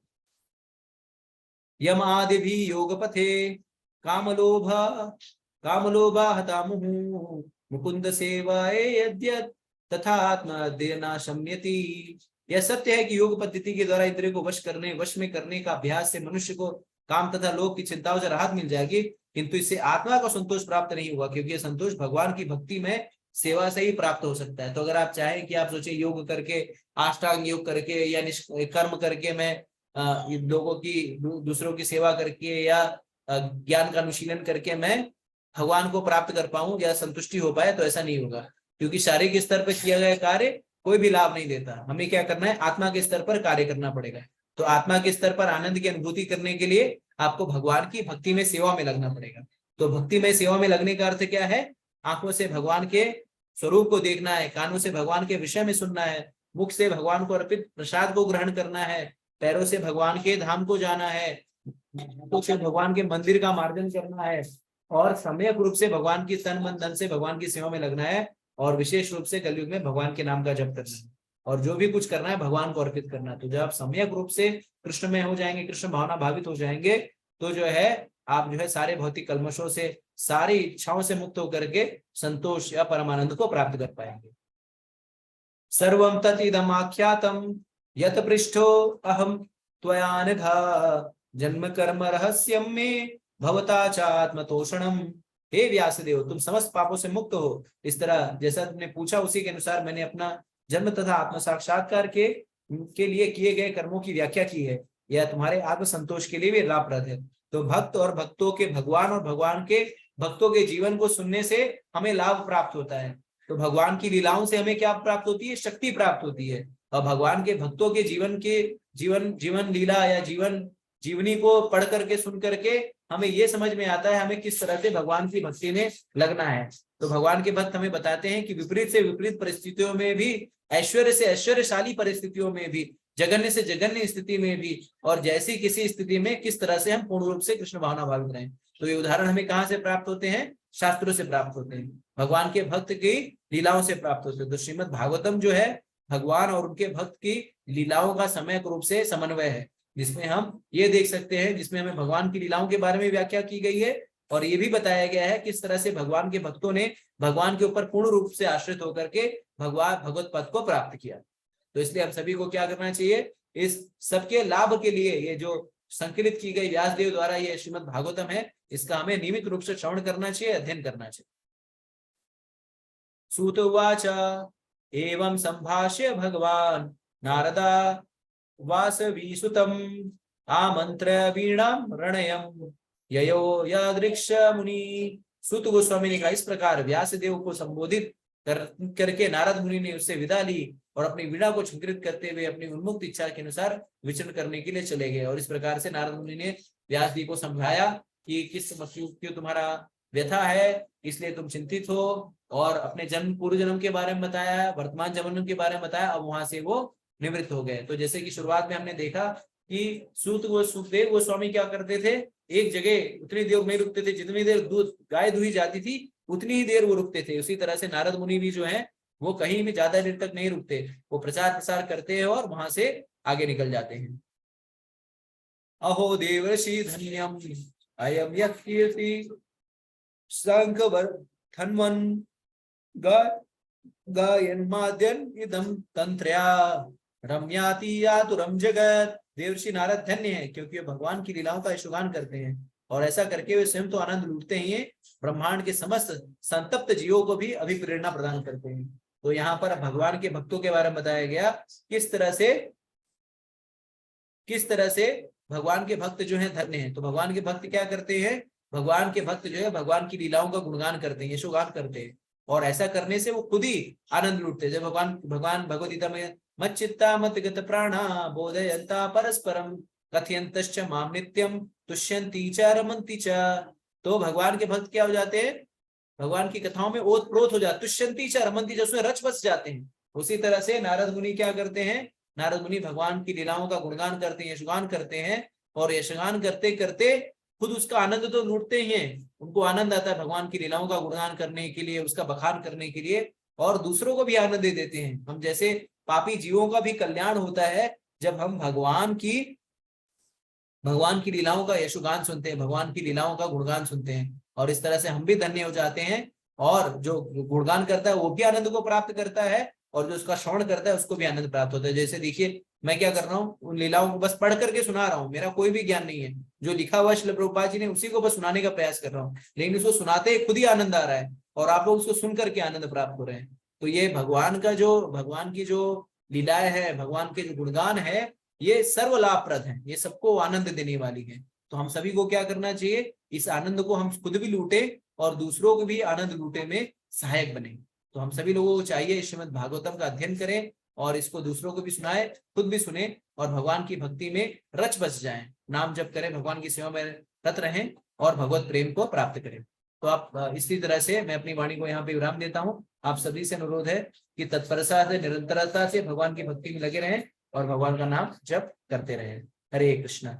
A: यम आदि भी योग पथे कामलोभा हता मुहुः मुकुंद सेवाए यद्यत् तथा आत्मा शम्यति। यह सत्य है कि योग पद्धति के द्वारा इंद्रियों को वश में करने का अभ्यास से मनुष्य को काम तथा लोक की चिंताओं से राहत मिल जाएगी, किंतु इससे आत्मा को संतोष प्राप्त नहीं होगा, क्योंकि यह संतोष भगवान की भक्ति में सेवा से ही प्राप्त हो सकता है। तो अगर आप चाहें कि आप सोचे योग करके, अष्टांग योग करके या कर्म करके मैं लोगों की, दूसरों की सेवा करके या ज्ञान का अनुशीलन करके मैं भगवान को प्राप्त कर पाऊं या संतुष्टि हो पाए, तो ऐसा नहीं होगा, क्योंकि शारीरिक स्तर पर किया गया कार्य कोई भी लाभ नहीं देता। हमें क्या करना है? आत्मा के स्तर पर कार्य करना पड़ेगा। तो आत्मा के स्तर पर आनंद की अनुभूति करने के लिए आपको भगवान की भक्ति में सेवा में लगना पड़ेगा। तो भक्ति में सेवा में लगने का अर्थ क्या है? आंखों से भगवान के स्वरूप को देखना है, कानों से भगवान के विषय में सुनना है, मुख से भगवान को अर्पित प्रसाद को ग्रहण करना है, पैरों से भगवान के धाम को जाना है, हाथों से भगवान के मंदिर का मार्जन करना है और सम्यक रूप से भगवान की तन मन धन से भगवान की सेवा में लगना है और विशेष रूप से कलयुग में भगवान के नाम का जप करना है और जो भी कुछ करना है भगवान को अर्पित करना है। तो जब आप सम्यक रूप से कृष्ण में हो जाएंगे, कृष्ण भावना भावित हो जाएंगे, तो जो है आप जो है सारे भौतिक कल्मशों से, सारी इच्छाओं से मुक्त होकर के संतोष या परमानंद को प्राप्त कर पाएंगे। सर्वं तदिदम् आख्यातं यत पृष्ठो अहम त्वया नघा जन्म कर्म रहस्यम में भवता चात्मतोषणम। हे व्यासदेव, तुम समस्त पापों से मुक्त हो। इस तरह जैसा तुमने पूछा उसी के अनुसार मैंने अपना जन्म तथा आत्म साक्षात्कार के लिए किए गए कर्मों की व्याख्या की है। यह तुम्हारे आत्म संतोष के लिए भी लाभप्रद है। तो भक्त और भक्तों के भगवान और भगवान के भक्तों के जीवन को सुनने से हमें लाभ प्राप्त होता है। तो भगवान की लीलाओं से हमें क्या प्राप्त होती है? शक्ति प्राप्त होती है। और भगवान के भक्तों के जीवन लीला या जीवनी को पढ़ करके, सुन करके हमें ये समझ में आता है हमें किस तरह से भगवान की भक्ति में लगना है। तो भगवान के भक्त हमें बताते हैं कि विपरीत से विपरीत परिस्थितियों में भी, ऐश्वर्य से ऐश्वर्यशाली परिस्थितियों में भी, जघन्य से जघन्य स्थिति में भी और जैसी किसी स्थिति में किस तरह से हम पूर्ण रूप से कृष्ण भावना भावित रहें। तो ये उदाहरण हमें कहाँ से प्राप्त होते हैं? शास्त्रों से प्राप्त होते हैं, भगवान के भक्त की लीलाओं से प्राप्त होते हैं। तो श्रीमद् भागवतम जो है भगवान और उनके भक्त की लीलाओं का सम्यक रूप से समन्वय है, जिसमें हम ये देख सकते हैं, जिसमें हमें भगवान की लीलाओं के बारे में व्याख्या की गई है और ये भी बताया गया है किस तरह से भगवान के भक्तों ने भगवान के ऊपर पूर्ण रूप से आश्रित होकर के भगवत पद को प्राप्त किया। तो इसलिए हम सभी को क्या करना चाहिए? इस सबके लाभ के लिए ये जो संकलित की गई व्यासदेव द्वारा ये श्रीमद् भागवतम है, इसका हमें नियमित रूप से श्रवण करना चाहिए, अध्ययन करना चाहिए। सूत उवाच एवं संभाष्य भगवान नारदा वासवीसुतम् आमंत्र वीणाम रणयम ययो यादृक्ष मुनि। सूत गोस्वामी ने कहा, इस प्रकार व्यासदेव को संबोधित करके नारद मुनि ने उससे विदा ली और अपनी वीणा को झंकृत करते हुए अपनी उन्मुक्त इच्छा के अनुसार विचरण करने के लिए चले गए। और इस प्रकार से नारद मुनि ने व्यास जी को समझाया कि किस क्यों तुम्हारा व्यथा है, इसलिए तुम चिंतित हो, और अपने जन्म पूर्व जन्म के बारे में बताया, वर्तमान जन्म के बारे में बताया। अब वहां से वो निवृत्त हो गए। तो जैसे कि शुरुआत में हमने देखा कि सुखदेव गोस्वामी क्या करते थे, एक जगह उतनी देर नहीं रुकते थे, जितनी देर दूध गाय दुही जाती थी उतनी ही देर वो रुकते थे। उसी तरह से नारद मुनि भी जो है वो कहीं भी ज्यादा देर तक नहीं रुकते, वो प्रचार प्रसार करते हैं और वहां से आगे निकल जाते हैं। अहो देवर्षि धन्यम अयम यत्कीर्ति शंखवर धन्वन गायन्माद्यन इदम तंत्रया रम्याति यातुरम जगत। देवर्षि नारद धन्य है क्योंकि वे भगवान की लीलाओं का यशोगान करते हैं, और ऐसा करके वे स्वयं तो आनंद लूटते ही हैं, ब्रह्मांड के समस्त संतप्त जीवों को भी अभिप्रेरणा प्रदान करते हैं। तो यहाँ पर भगवान के भक्तों के बारे में बताया गया, किस तरह से भगवान के भक्त जो है धन्य है। तो भगवान के भक्त क्या करते हैं, भगवान के भक्त जो है भगवान की लीलाओं का गुणगान करते हैं, यशोगान करते हैं, और ऐसा करने से वो खुद ही आनंद लूटते हैं। जब भगवान भगवद गीता में मच्चित्ता मतगत प्राणा बोधयन्ता परस्परम कथयन्तश्च माम नित्यम तुष्यन्ति च रमन्ति च। तो भगवान के भक्त क्या हो जाते हैं, भगवान की कथाओं में ओत प्रोत हो जाते, तुष्यन्ति च रमन्ति च, उसमें रच बस जाते हैं। उसी तरह से नारद मुनि क्या करते हैं, नारद मुनि भगवान की लीलाओं का गुणगान करते हैं, यशगान करते हैं, और यशगान करते करते खुद उसका आनंद तो लूटते ही हैं। उनको आनंद आता है भगवान की लीलाओं का गुणगान करने के लिए, उसका बखान करने के लिए, और दूसरों को भी आनंद दे देते हैं। हम जैसे पापी जीवों का भी कल्याण होता है जब हम भगवान की लीलाओं का यशगान सुनते हैं, भगवान की लीलाओं का गुणगान सुनते हैं, और इस तरह से हम भी धन्य हो जाते हैं। और जो गुणगान करता है वो भी आनंद को प्राप्त करता है, और जो उसका श्रवण करता है उसको भी आनंद प्राप्त होता है। जैसे देखिए मैं क्या कर रहा हूँ, उन लीलाओं को बस पढ़ करके सुना रहा हूँ, मेरा कोई भी ज्ञान नहीं है, जो लिखा हुआ श्रील प्रभुपाद जी ने उसी को बस सुनाने का प्रयास कर रहा हूँ, लेकिन उसको सुनाते खुद ही आनंद आ रहा है, और आप लोग उसको सुन करके आनंद प्राप्त हो रहे हैं। तो ये भगवान की जो लीलाएं है, भगवान के जो गुणगान है, ये सर्व लाभप्रद है, ये सबको आनंद देने वाली है। तो हम सभी को क्या करना चाहिए, इस आनंद को हम खुद भी लूटे और दूसरों को भी आनंद लूटे में सहायक बने। तो हम सभी लोगों को चाहिए श्रीमद् भागवतम का अध्ययन करें, और इसको दूसरों को भी सुनाए, खुद भी सुने, और भगवान की भक्ति में रच बस जाएं, नाम जप करें, भगवान की सेवा में रत रहें, और भगवत प्रेम को प्राप्त करें। तो आप इसी तरह से मैं अपनी वाणी को यहाँ पे विराम देता हूँ। आप सभी से अनुरोध है कि तत्परता से, निरंतरता से भगवान की भक्ति में लगे रहें और भगवान का नाम जप करते रहें। हरे कृष्णा।